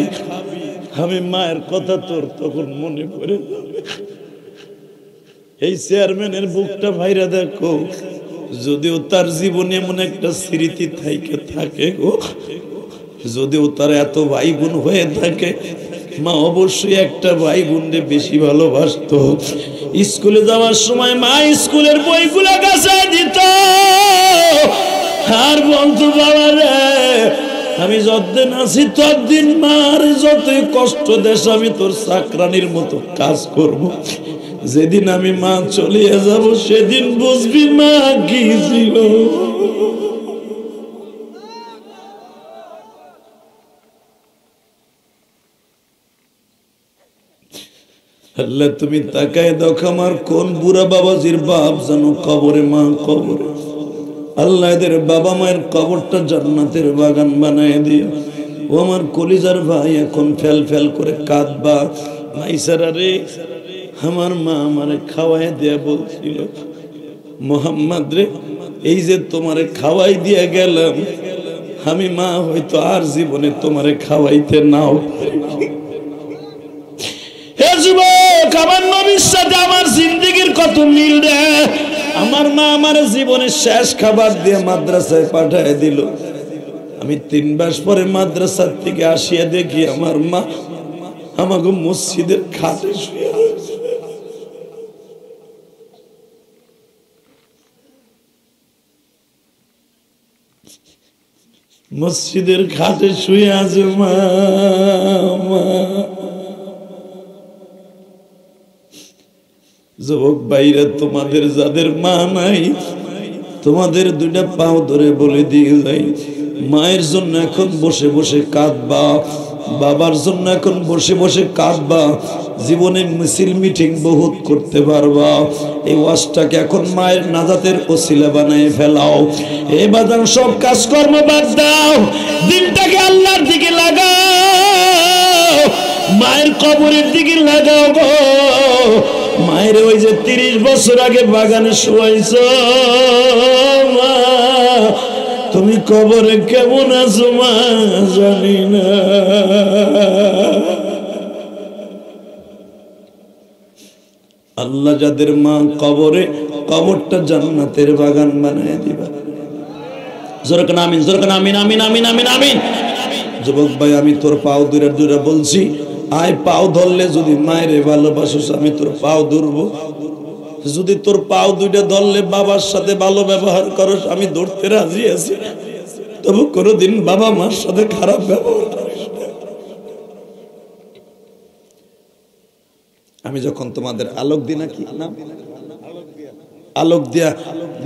আমি মায়ের কথা তোর তখন মনে পড়ে যাবে। এই চেয়ারম্যানের বুকটা ভাইরা দেখো, যদিও তার জীবনে এমন একটা স্মৃতি থাইকে থাকে গো, যদিও তার এত ভাই বোন হয়ে থাকে, মা অবশ্যই একটা ভাই বোনরে বেশি ভালোবাসতো। স্কুলে যাওয়ার সময় মা স্কুলের বইগুলা কাছে দিত আর বলতো, বাবা রে আমি যতদিন আছি ততদিন মার যতই কষ্ট দেশ আমি তোর চাকরানির মতো কাজ করব। যেদিন আমি মা চলিয়ে যাব সেদিন বুঝবি মা কি ছিল। আল্লাহ তুমি তাকায় দেখো আমার কোন বুড়া বাবাজির বাপ জানো কবরে, মা কবরে। আল্লাহ এদের বাবা মায়ের কবরটা জান্নাতের বাগান বানায় দিও। ও আমার কলিজার ভাই এখন ফেল ফেল করে কাঁদবা। মাইসারা রে, আমার মা আমারে খাওয়াই দিয়া বলছিল, মোহাম্মদ রে এই যে তোমারে খাওয়াই দিয়া গেলাম, আমি মা হয়তো আর জীবনে তোমারে খাওয়াইতে নাও। হে যুবক, আমার নবীর সাথে আমার জিন্দেগির কত মিল রে। আমার মা আমার জীবনের শেষ খাবার দিয়ে মাদ্রাসায় পাঠায় দিল। আমি 3 মাস পরে মাদ্রাসার থেকে আসিয়া দেখি আমার মা আমাকে মসজিদের খাটে শুয়ে আছে। মসজিদের খাটে শুয়ে আছে মা। যুবক ভাইরা, তোমাদের যাদের মা নাই, তোমাদের 2টা পাও ধরে বলে দিয়ে যাই, মায়ের জন্য এখন বসে বসে কাঁদবা, বাবার জন্য এখন বসে বসে কাঁদবা। জীবনে মিছিল মিটিং বহুত করতে পারবা। এই ওয়াজটাকে এখন মায়ের নাজাতের ওসিলা বানায় ফেলাও। এই বাদান সব কাজকর্ম বাদ দাও, দিনটাকে আল্লাহর দিকে লাগাও, মায়ের কবরের দিকে লাগাও গো। মায়ের ওই যে 30 বছর আগে বাগানে শুয়াইছো মা, তুমি কবরে কেমন আছো মা জানি না। আল্লাহ যাদের মা কবরে, কবরটা জান্নাতের বাগান বানায় দিবা। জোরকান আমিন, জোরকান আমিন, আমিন আমিন আমিন আমিন। যুবক ভাই, আমি তোর পাও দূরে দূরে বলছি, আয় পাও ধরলে যদি মায়ের ভালোবাসিস আমি তোর পাও ধরবো। যদি তোর পাও দুইটা ধরলে বাবার সাথে ভালো ব্যবহার করস আমি ধরতে রাজি আছি, তবু কোনোদিন বাবা মার সাথে খারাপ ব্যবহার করিস না। আমি যখন তোমাদের আলোক দিনা, কি নাম, আলোক দিয়া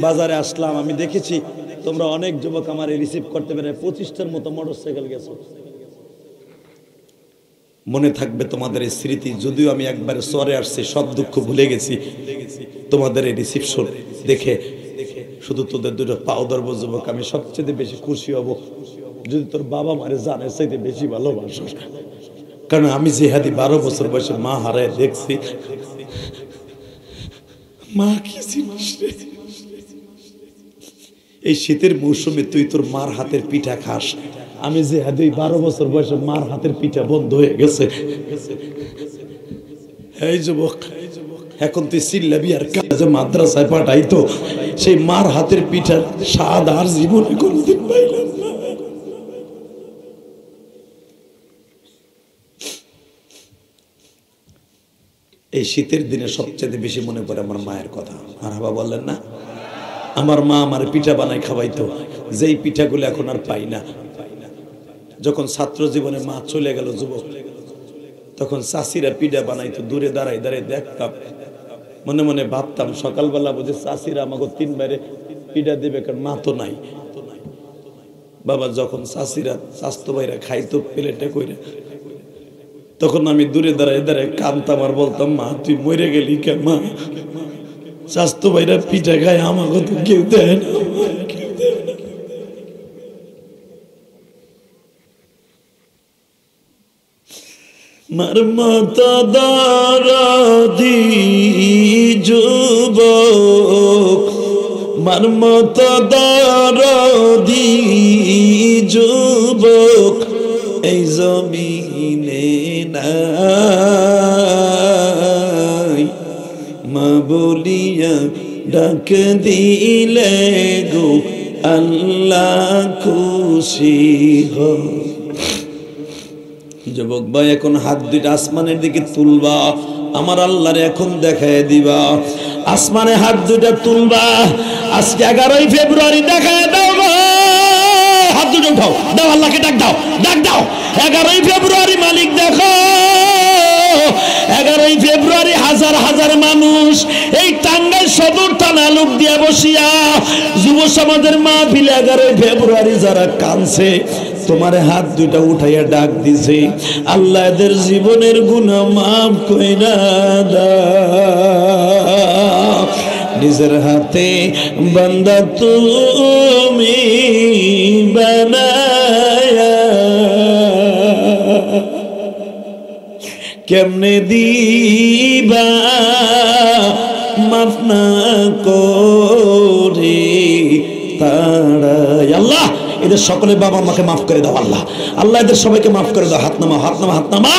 বাজারে আসলাম, আমি দেখেছি তোমরা অনেক যুবক আমার রিসিভ করতে পারে 25টার মতো মোটরসাইকেল গেছো। মনে থাকবে তোমাদের এই স্মৃতি। যদিও আমি একবারে সরে আসছি, সব দুঃখ ভুলে গেছি, তোমাদের এই রিসিপশন দেখে শুধু তোদের দুটো পাও ধরবো যুবক। আমি সবচেয়ে বেশি খুশি হব যদি তোর বাবা মারে জানে চাইতে বেশি ভালোবাসো। কারণ আমি যেহাদি 12 বছর বয়সে মা হারায় দেখছি, মা কি জিনিস রে। এই শীতের মৌসুমে তুই তোর মার হাতের পিঠা খাস, আমি যে হাতে 12 বছর বয়সে মার হাতের পিঠা বন্ধ হয়ে গেছে। এই যুবক, এখন তুই চিল্লাবি আর কাজে মাদ্রাসায় পাঠাইতো, সেই মার হাতের পিঠার স্বাদ আর জীবনে কোনদিন পাইলাম না। এই শীতের দিনে সবচেয়ে বেশি মনে পড়ে আমার মায়ের কথা। মারহাবা বললেন না? আমার মা আমার পিঠা বানাই খাওয়াইতো, যেই পিঠাগুলো এখন আর পাই না। যখন ছাত্র জীবনে মা চলে গেল যুবক, তখন চাষিরা পিঠা বানাইতো, দূরে দাঁড়াই দাঁড়াই দেখতাম, মনে মনে ভাবতাম সকালবেলা বুঝে চাষিরা আমাকে 3 বাইরে পিঠা দেবে, কারণ মা তো নাই। বাবা যখন চাষিরা স্বাস্থ্য ভাইরা খাইতো প্লেটে কইরা, তখন আমি দূরে দাঁড়াই দাঁড়াই কাঁদতাম আর বলতাম, মা তুই মরে গেলি কে মা? স্বাস্থ্য ভাইরা পিঠা খায়, আমাকে তো কেউ দেয় না। মার মতো দরদি যুবক, মার মতো দরদি যুবক এই জমিনে নাই। মা বলিয়া ডাক দিলে গো আল্লাহ খুশি হয়। যুবক ভাই, এখন হাত দুইটা আসমানের দিকে তুলবা, আমার আল্লাহরে এখন দেখায় দিবা। আসমানে হাত দুইটা তুলবা, আজকে 11ই ফেব্রুয়ারি দেখায় দাও গো। হাত দুটো উঠাও, দাও আল্লাহকে ডাক দাও, ডাক দাও। 11ই ফেব্রুয়ারি মালিক দেখো, 11ই ফেব্রুয়ারি হাজার হাজার মানুষ এই টাঙ্গাইল সদর থানা লোক দিয়া বসিয়া যুব সমাজের মাহফিলে 11ই ফেব্রুয়ারি যারা কানছে, তোমার হাত দুইটা উঠাইয়া ডাক দিছে, আল্লাহ এদের জীবনের গুনাহ মাফ কইরা দাও। নিজের হাতে বান্দা তুমি বানায়া কেমনে দিবা মাফ না করে তাড়াই। আল্লাহ এদের সকলে বাবা আমাকে মাফ করে দাও, আল্লাহ আল্লাহ এদের সবাইকে মাফ করে দাও। হাত নামা, হাত নামা, হাত নামা।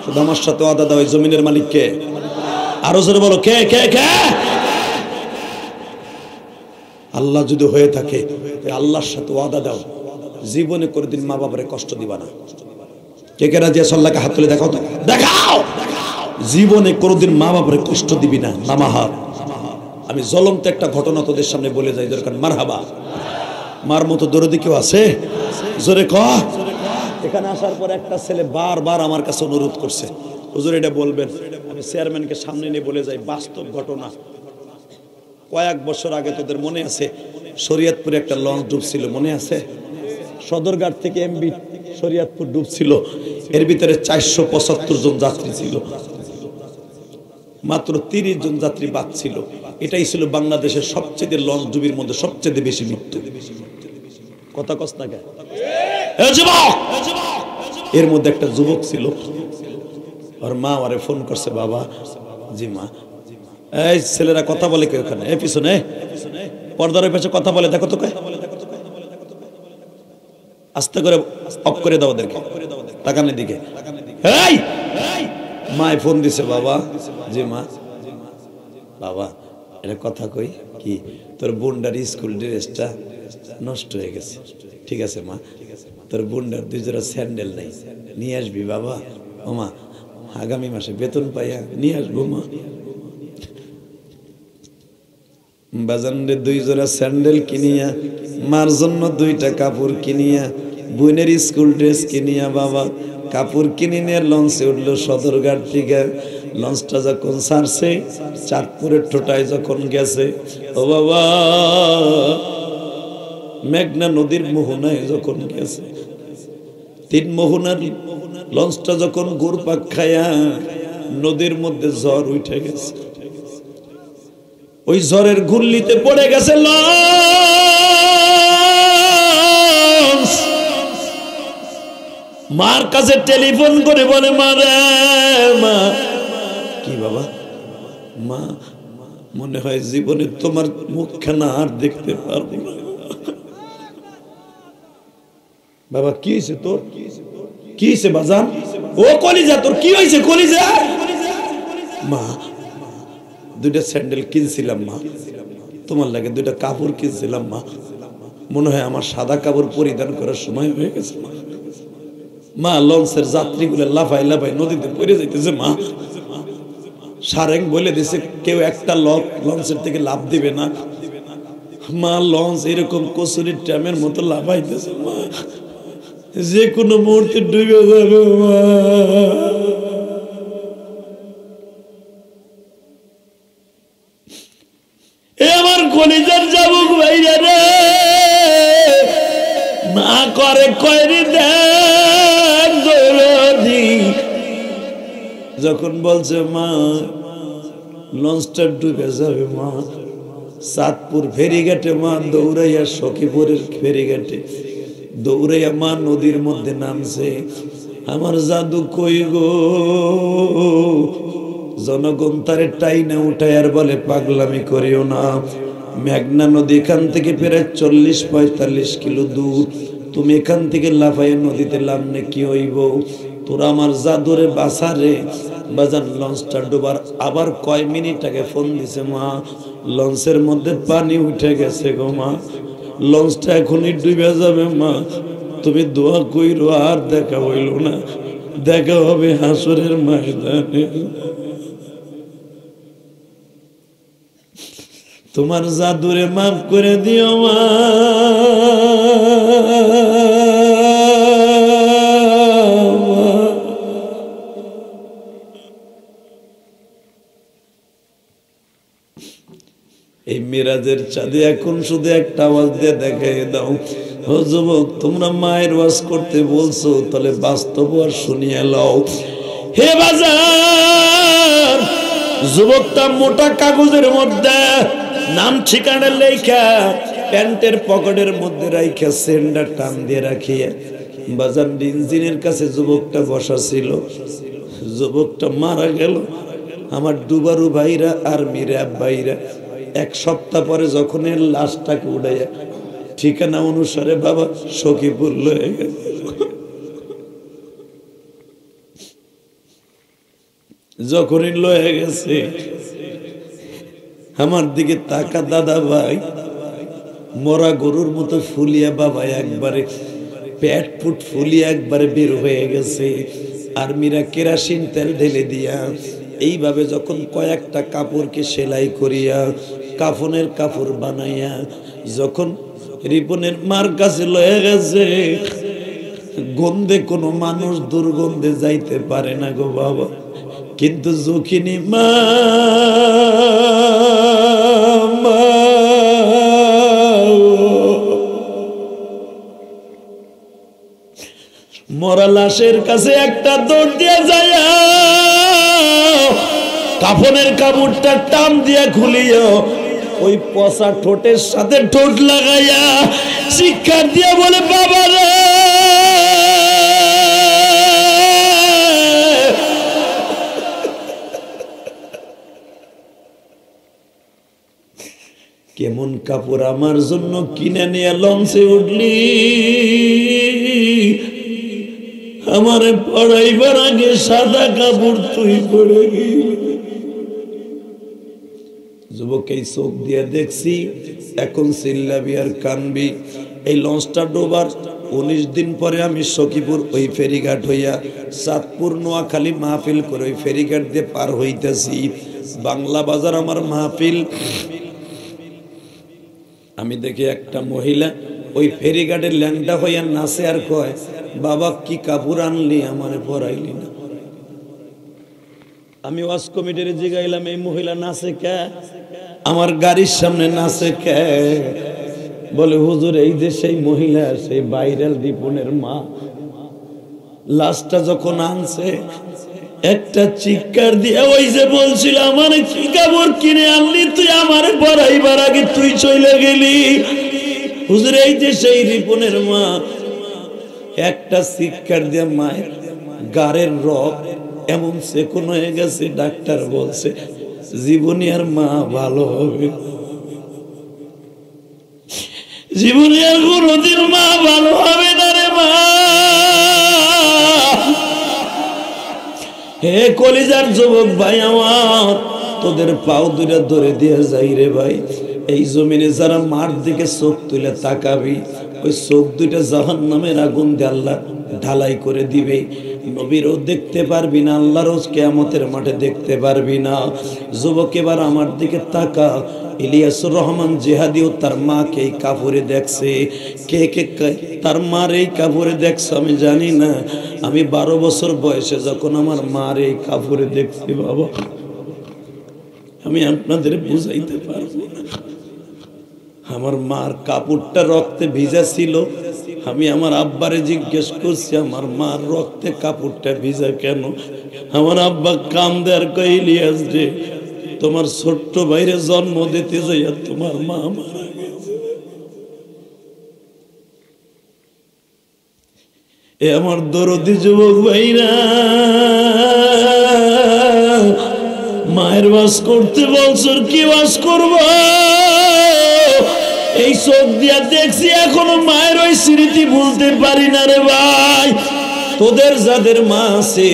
শুধু আমার সাথে ওয়াদা দাও, এই জমিনের মালিক কে? আরো জোরে বলো, কে কে কে? আল্লাহ যদি হয়ে থাকে, আল্লাহর সাথে ওয়াদা দাও, জীবনে কোনোদিন মা বাবারে কষ্ট দিবা না। কে কে রাজি আছো? আল্লাহকে হাত তুলে দেখাও তো, দেখাও। জীবনে কোনোদিন মা বাবারে কষ্ট দিবি না। নামা হাত। আমি জ্বলন্ত একটা ঘটনা তোদের সামনে বলে যাই, দরকার মারহাবা। মার মতো দরদি কেউ আছে? জোরে ক। এখানে আসার পর একটা ছেলে বারবার আমার কাছে অনুরোধ করছে, হুজুর এটা বলবেন। আমি চেয়ারম্যানকে সামনে নিয়ে বলে যাই, বাস্তব ঘটনা। কয়েক বছর আগে তোদের মনে আছে, শরীয়তপুরে একটা লঞ্চ ডুবছিল, মনে আছে? সদরঘাট থেকে এমবি শরীয়তপুর ডুবছিল, এর ভিতরে 475 জন যাত্রী ছিল, মাত্র 30 জন যাত্রী বাদ ছিল। এটাই ছিল বাংলাদেশের সবচেয়ে লঞ্চ ডুবির মধ্যে সবচেয়ে বেশি মৃত্যু। কথা কস না কে? এর মধ্যে একটা যুবক ছিল, ওর মা আমারে ফোন করছে, বাবা জি মা। এই ছেলেরা কথা বলে কে ওখানে? এই পিছনে পর্দার পেছনে কথা বলে, দেখো তো। আস্তে করে অফ করে দাও ওদেরকে, তাকানের দিকে। এই মায় ফোন দিছে বাবা। জি মা। বাবা এটা কথা কই কি, তোর বোনটার স্কুল ড্রেসটা নষ্ট হয়ে গেছে। ঠিক আছে মা, তোর বোনটার 2 জোড়া স্যান্ডেল নাই, নিয়ে আসবি বাবা। ও মা, আগামী মাসে বেতন পাইয়া নিয়ে আসবো মা। বাজারে 2 জোড়া স্যান্ডেল কিনিয়া, মার জন্য 2টা কাপড় কিনিয়া, বোনের স্কুল ড্রেস কিনিয়া বাবা কাপড় কিনে নিয়ে লঞ্চে উঠলো সদরঘাট থেকে। লঞ্চটা যখন ছাড়ছে চাঁদপুরের টোটায় যখন গেছে, ও বাবা মেঘনা নদীর মোহনায় যখন গেছে, 3 মোহনার লঞ্চটা যখন ঘুরপাক খায়া নদীর মধ্যে ঝড় উঠে গেছে, ওই ঝড়ের ঘূর্ণিতে পড়ে গেছে লঞ্চ। মার কাছে টেলিফোন করে বলে, মা রে মা। কি বাবা? মা মনে হয় জীবনে তোমার মুখখানা আর দেখতে পারবো না। বাবা কি হয়েছে তোর? কি হয়েছে বাজান? ও কলিজা, তোর কি হয়েছে কলিজা? মা 2টা স্যান্ডেল কিনছিলাম মা, তোমার লাগে 2টা কাপড় কিনছিলাম মা, মনে হয় আমার সাদা কাপড় পরিধান করার সময় হয়ে গেছে মা। মা লঞ্চের যাত্রীগুলো লাফাই লাফাই নদীতে পড়ে যাইতেছে মা। সারেং বলে দিছে কেউ একটা লোক লঞ্চের থেকে লাফ দিবে না মা। লঞ্চ এরকম কচুরির ট্যামের মতো লাফাইতেছে মা, যে কোনো মুহূর্তে ডুবে যাবে মা। আমার কলিজার যাবুক ভাইরা রে, না করে কয়রি দেখ দৌড়ি। যখন বলছে মা লঞ্চটা ডুবে যাবে মা, চাঁদপুর ফেরিঘাটে মা দৌড়াইয়া, সখীপুরের ফেরিঘাটে দৌড়াইয়া মা নদীর মধ্যে নামছে। আমার জাদু কই গো? জনগণ তারে টাইনা উঠায় আর বলে, পাগলামি করিও না, মেঘনা নদী এখান থেকে প্রায় 40-45 কিলো দূর, তুমি এখান থেকে লাফাইয়া নদীতে নামলে কি হইব? তোরা আমার জাদুরে বাসারে বাজান। লঞ্চটা ডোবার আবার কয় মিনিট আগে ফোন দিছে মা, লঞ্চের মধ্যে পানি উঠে গেছে গো মা, লঞ্চটা এখনই ডুবে যাবে মা, তুমি দোয়া কইরো আর দেখা হইল না, দেখা হবে হাসরের ময়দানে। তোমার জাদুরে মাফ করে দিও মা। এই মিরাজের চাঁদে এখন শুধু একটা আওয়াজ দিয়ে দেখাই দাও, ও যুবক তোমরা মায়ের ওয়াজ করতে বলছো, তাহলে বাস্তব আর শুনিয়ে লও। হে বাজার, যুবকটা মোটা কাগজের মধ্যে নাম ঠিকানা লেখা প্যান্টের পকেটের মধ্যে রাইখা সেন্ডার টান দিয়ে রাখিয়া বাজার ইঞ্জিনের কাছে যুবকটা বসা ছিল। যুবকটা মারা গেল। আমার ডুবারু ভাইরা আর মিরাব ভাইরা 1 সপ্তাহ পরে যখন এর লাশটাকে উড়াইয়া ঠিকানা অনুসারে বাবা সখীপুর লয়ে গেছে। যখনই লয়ে গেছে আমার দিকে তাকা দাদা ভাই, মরা গরুর মতো ফুলিয়া বাবা একবারে পেট ফুট ফুলিয়া একবারে বের হয়ে গেছে। আর মীরা কেরাসিন তেল ঢেলে দিয়া এইভাবে যখন কয়েকটা কাপড়কে সেলাই করিয়া কাফনের কাপড় বানাইয়া যখন রিপনের মার কাছে লয়ে গেছে, গন্ধে কোনো মানুষ দুর্গন্ধে যাইতে পারে না গো বাবা, কিন্তু যখিনী মা মরা লাশের কাছে একটা দৌড় দিয়ে যায়, কাফনের কাপড়টা টান দিয়া খুলিয়া ওই পচা ঠোঁটের সাথে ঠোঁট লাগাইয়া শিক্ষা দিয়া বলে, বাবা রে কেমন কাপড় আমার জন্য কিনে নিয়ে লঞ্চে উঠলি, আমারে পড়াইবার আগে সাদা কাপড় তুই পরে গেলি। যুবক এই চোখ দিয়ে দেখছি, এখন চিল্লাবি আর কানবি। এই লঞ্চটা ডোবার 19 দিন পরে আমি সখীপুর ওই ফেরিঘাট হইয়া চাঁদপুর নোয়াখালী মাহফিল করে ওই ফেরিঘাট দিয়ে পার হইতেছি। বাংলা বাজার আমার মাহফিল। আমি দেখি একটা মহিলা ওই ফেরিঘাটের ল্যাংটা হইয়া নাচে আর কয়, বাবা কি কাপড় আনলি, আমারে পরাইলি না। আমি ওয়াজ কমিটির জিগাইলাম, এই মহিলা নাচে কে, আমার গাড়ির সামনে নাচে কে? বলে হুজুর এই যে সেই মহিলা, সেই ভাইরাল রিপনের মা। লাশটা যখন আনছে একটা চিৎকার দিয়ে, ওই যে বলছিল আমারে কি কাপড় কিনে আনলি তুই, আমারে পরাইবার আগে তুই চলে গেলি। হুজুর এই যে সেই রিপনের মা। একটা চিৎকার দিয়ে মায়ের গাড়ের রক এমন সেকন হয়ে গেছে, ডাক্তার বলছে জীবনে আর মা ভালো হবে, জীবনে আর কোনদিন মা ভালো হবে না রে মা। হে কলিজার যুবক ভাই আমার, তোদের পাও দুইটা ধরে দিয়ে যাই রে ভাই। এই জমিনে যারা মার দিকে চোখ তুলে তাকাবি, ওই চোখ দুইটা জাহান্নামের আগুন দিয়ে আল্লাহ ঢালাই করে দিবে। নবীরও দেখতে পারবি না, আল্লাহর কিয়ামতের মাঠে দেখতে পারবি না। যুবক এবার আমার দিকে তাকা। ইলিয়াসুর রহমান জিহাদিও তার মাকে এই কাপড়ে দেখছে। কে কে তার মার এই কাপড়ে দেখছে আমি জানি না। আমি 12 বছর বয়সে যখন আমার মার এই কাপড়ে দেখছি বাবা, আমি আপনাদের বুঝাইতে পারবো না। আমার মার কাপড়টা রক্তে ভিজা ছিল। আমি আমার আব্বারে জিজ্ঞেস করছি, আমার মার রক্তে কাপড়টা ভিজা কেন? আমার আব্বা কান্দে আর কয়, ইলিয়াস রে, তোমার ছোট্ট ভাইরে জন্ম দিতে যাইয়া তোমার মা মারা গেছে। এ আমার দরদি যুবক ভাইরা, মায়ের ওয়াজ করতে বলছর, কি ওয়াজ করব? এই চোখ দিয়া দেখছি, এখনো মায়ের ওই স্মৃতি ভুলতে পারি না রে ভাই। তোদের যাদের মা আছে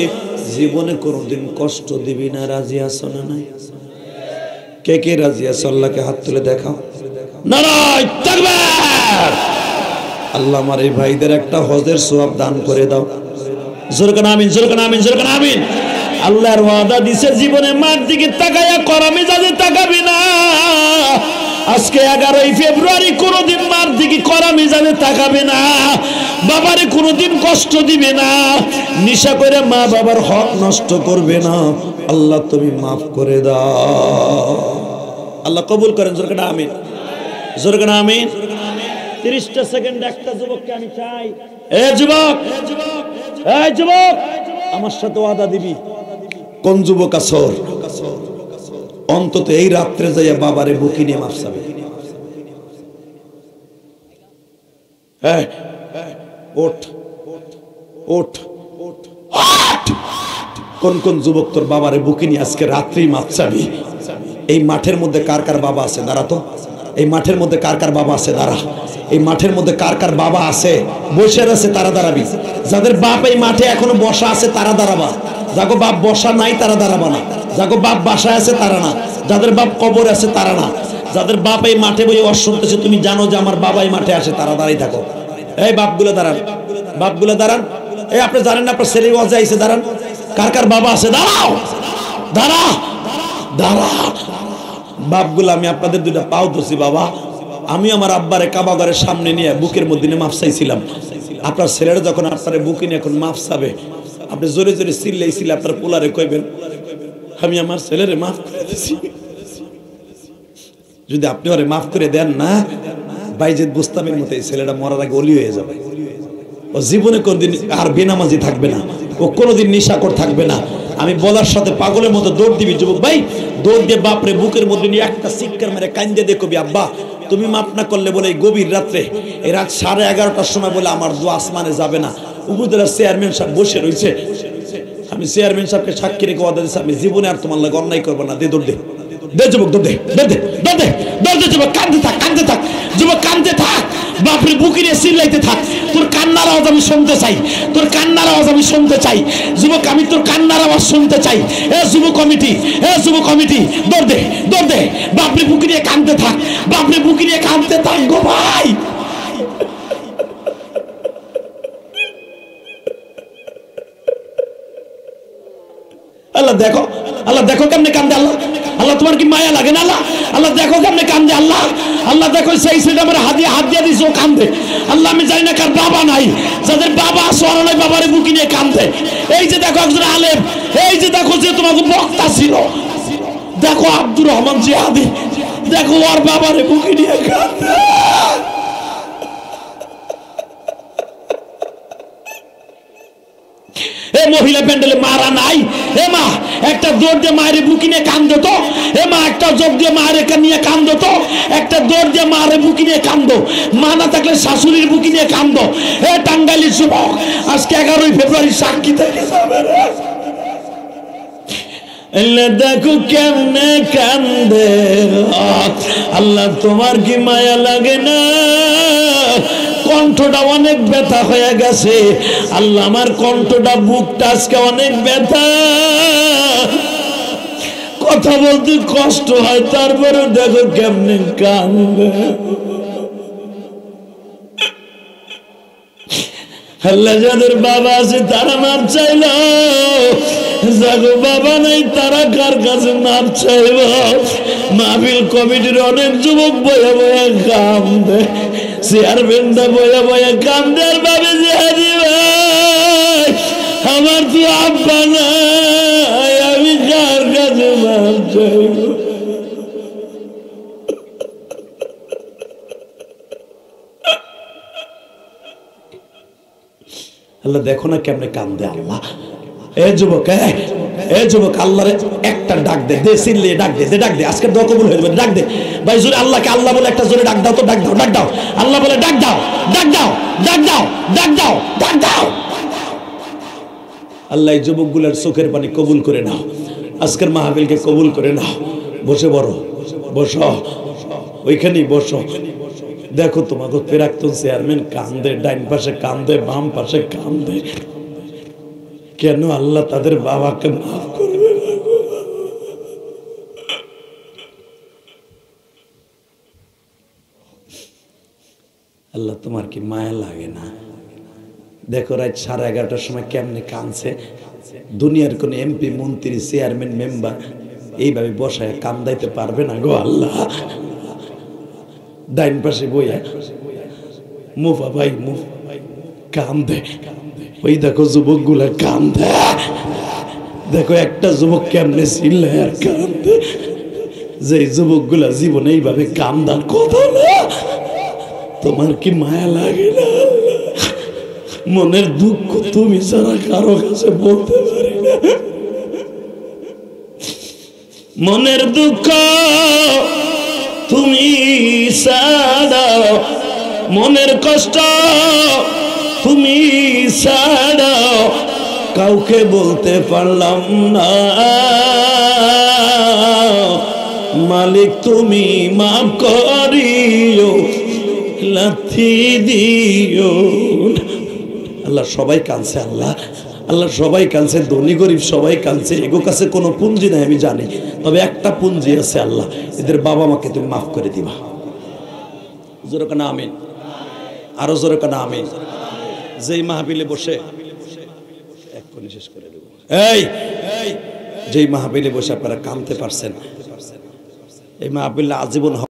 জীবনে কোনোদিন কষ্ট দিবি না, রাজি আছো না? নাই? কে কে রাজি আছো? আল্লাহকে হাত তুলে দেখাও। নারায়ে তাকবীর। আল্লাহ আমার এই ভাইদের একটা হজের সওয়াব দান করে দাও। জোরে করে আমিন, জোরে করে আমিন, জোরে করে আমিন। আল্লাহর ওয়াদা দিছে, জীবনে মার দিকে তাকায়া করামে যাবে তাকাবি না। আজকে 11 ফেব্রুয়ারি, কোনদিন মার দিকে করামে যাবে তাকাবে না। বাবারে কোনদিন কষ্ট দিবে না। নিশা করে মা বাবার হক নষ্ট করবে না। আল্লাহ তুমি মাফ করে দাও। আল্লাহ কবুল করেন। জোরে করে আমিন, জোরে করে আমিন। 30টা সেকেন্ড একটা যুবককে আমি চাই। এ যুবক, এই যুবক, আমার সাথে ওয়াদা দিবি। কোন যুবক আসর? অন্তত এই রাত্রে যাইয়া বাবারে বুকি নিয়ে মাফ চাবে। হ্যাঁ, ওঠ ওঠ। কোন কোন যুবক তোর বাবারে বুকি নিয়ে আজকে রাত্রেই মাফ চাবি? এই মাঠের মধ্যে কার কার বাবা আছে? দাঁড়া তো। এই মাঠের মধ্যে কার কার বাবা আছে? দাঁড়া। এই মাঠের মধ্যে কার কার বাবা আছে? বসে আছে তারা দাঁড়াবি। যাদের বাপ এই মাঠে এখনো বসা আছে তারা দাঁড়াবা। যাগো বাপ বসা নাই তারা দাঁড়াবা না। যাগো বাপ বাসায় আছে তারা না। যাদের বাপ কবর আছে তারা না। যাদের বাপ এই মাঠে বই ওয়াজ শুনতেছে, তুমি জানো যে আমার বাবা এই মাঠে আসে, তারা দাঁড়িয়ে থাকো। এই বাপগুলো দাঁড়ান, বাপগুলো দাঁড়ান। এই আপনি জানেন না আপনার ছেলে ওয়াজে আইছে, দাঁড়ান। কার কার বাবা আছে? দাঁড়াও, দাঁড়া, দাঁড়া। বাপগুলো আমি আপনাদের দুইটা পাও ধরছি বাবা। আমি আমার আব্বারে কাবাগারের সামনে নিয়ে বুকের মধ্যে মাফ চাইছিলাম। আপনার ছেলেরা যখন আপনার বুকে নিয়ে এখন মাফ চাবে, আপনি জোরে জোরে চিল্লাইছিলে আপনার পোলারে কইবেন, আমি আমার ছেলেরে মাফ করে দিছি। যদি আপনি ওরে মাফ করে দেন না, বাইজিদ বুস্তামের মতো এই ছেলেটা মরার আগে অলি হয়ে যাবে। ও জীবনে কোনদিন আর বেনামাজি থাকবে না, ও কোনোদিন নিশাকর থাকবে না। আমি বলার সাথে পাগলের মতো দৌড় দিবি যুবক ভাই। দৌড় দিয়ে বাপরে বুকের মধ্যে নিয়ে একটা চিৎকার মেরে কান্দে দেখবি, আব্বা তুমি মাফ না করলে বলে এই গভীর রাত্রে, এই রাত 11:30টার সময় বলে আমার দোয়া আসমানে যাবে না। উপজেলার চেয়ারম্যান সাহেব বসে রয়েছে। আমি চেয়ারম্যান সাহেবকে সাক্ষী রেখে ওয়াদা দিচ্ছি, আমি জীবনে আর তোমার লাগে অন্যায় করবো না। দে দৌড় দে, দে যুবক, দৌড় দে, দৌড় দে, দৌড় দে, দৌড় দে যুবক, কাঁদতে থাক, কাঁদতে থাক যুবক, কাঁদতে থাক, বাপরে বুকে নিয়ে চিল্লাইতে থাক। তোর কান্নার আওয়াজ আমি শুনতে চাই, তোর কান্নার আওয়াজ আমি শুনতে চাই যুবক, আমি তোর কান্নার আওয়াজ শুনতে চাই। এ যুব কমিটি, এ যুব কমিটি, দৌড় দে, দৌড় দে, বাপরে বুকে নিয়ে কাঁদতে থাক, বাপরে বুকে নিয়ে কাঁদতে থাক গো ভাই। আল্লাহ দেখো, আল্লাহ দেখো কেমনে কান্দে আল্লাহ, আল্লাহ তোমার কি মায়া লাগে না আল্লাহ, আল্লাহ দেখো কেমনে কান্দে আল্লাহ, আল্লাহ দেখো সেই ছেলে আমার হাত দিয়ে দিয়েছে ও কান্দে। আল্লাহ আমি জানি না কার বাবা নাই, যাদের বাবা আছে ওরা নাই বাবারে বুকি নিয়ে কান্দে। এই যে দেখো একজন আলেম, এই যে দেখো যে তোমাকে বক্তা ছিল, দেখো আব্দুর রহমান জিহাদি, দেখো ওর বাবারে বুকি নিয়ে কান্দে। এ মহিলা প্যান্ডেলে মারা নাই, এ মা একটা দৌড় দিয়ে মায়ের বুকি নিয়ে কান্দো তো, এ মা একটা জোর দিয়ে মায়ের নিয়ে কান্দো তো, একটা দৌড় দিয়ে মায়ের বুকি নিয়ে কান্দো, মা না থাকলে শাশুড়ির বুকি নিয়ে কান্দো। এ টাঙ্গাইলি যুবক, আজকে 11ই ফেব্রুয়ারি সাক্ষী থেকে যাবে রে। দেখো কেমনে কান্দে, আল্লাহ তোমার কি মায়া লাগে না? কণ্ঠটা অনেক ব্যথা হয়ে গেছে আল্লাহ, আমার কণ্ঠটা বুকটা আজকে অনেক ব্যথা, কথা বলতে কষ্ট হয়, তারপরে দেখো কেমনে কান্দে। আল্লাহ যাদের বাবা আছে তারা মাপ চাইল, যাগো বাবা নাই তারা কার কাছে মাপ চাইব? মাহফিল কমিটির অনেক যুবক বয়ে বয়ে কান্দে, চেয়ারম্যানটা বয়ে বয়ে কান্দে, আর ভাবে জিহাদি ভাই আমার তো আব্বা নাই, আমি কার কাছে মাপ চাইব? আল্লাহ দেখো না কেমনে কান্দে আল্লাহ। এ যুবক, এ যুবক, আল্লাহর একটা ডাক দে, দে সিল্লে ডাক দে, দে ডাক দে, আজকে দোয়া কবুল হয়ে যাবে, ডাক দে ভাই জোরে আল্লাহকে, আল্লাহ বলে একটা জোরে ডাক দাও তো, ডাক দাও, ডাক দাও, আল্লাহ বলে ডাক দাও, ডাক দাও, ডাক দাও, ডাক দাও, ডাক দাও। আল্লাহ এই যুবকগুলোর চোখের পানি কবুল করে নাও, আজকের মাহফিলকে কবুল করে নাও। বসে বড়, বসো, ওইখানেই বসো। দেখো তোমাকে প্রাক্তন চেয়ারম্যান কান্দে, ডাইন পাশে কান্দে, বাম পাশে কান্দে, কেন আল্লাহ তাদের বাবাকে মাফ করবে না? আল্লাহ তোমার কি মায়া লাগে না? দেখো রাত 11:30টার সময় কেমনে কাঁদছে। দুনিয়ার কোন এমপি, মন্ত্রী, চেয়ারম্যান, মেম্বার এইভাবে বসায় কান্দাইতে পারবে না গো আল্লাহ। ডাইন পাশে বইয়া মুফা ভাই মুফ কান্দে, ওই দেখো যুবক গুলা কান্দে, দেখো একটা যুবক কেমনে চিল্লায় আর কান্দে, যে যুবক গুলা জীবনে এইভাবে কান্দার কথা না। তোমার কি মায়া লাগে না? মনের দুঃখ তুমি ছাড়া কারো কাছে বলতে পারি না, মনের দুঃখ তুমি ছাড়া, মনের কষ্ট তুমি ছাড়া কাউকে বলতে পারলাম না। মালিক তুমি মাফ করিও, লাথি দিও। আল্লাহ সবাই কাঁদছে, আল্লাহ আল্লাহ সবাই কাঁদছে, ধনী গরিব সবাই কাঁদছে। এগো কাছে কোনো পুঞ্জি নাই আমি জানি, তবে একটা পুঞ্জি আছে আল্লাহ, এদের বাবা মাকে তুমি মাফ করে দিবা। জোরে কানা আমিন, আরো জোরে কানা আমিন। যেই মাহফিলে বসে এক্ষুনি শেষ করে দেব, এই যেই মাহফিলে বসে আপনারা কাঁদতে পারছেন, এই মাহফিলে আজীবন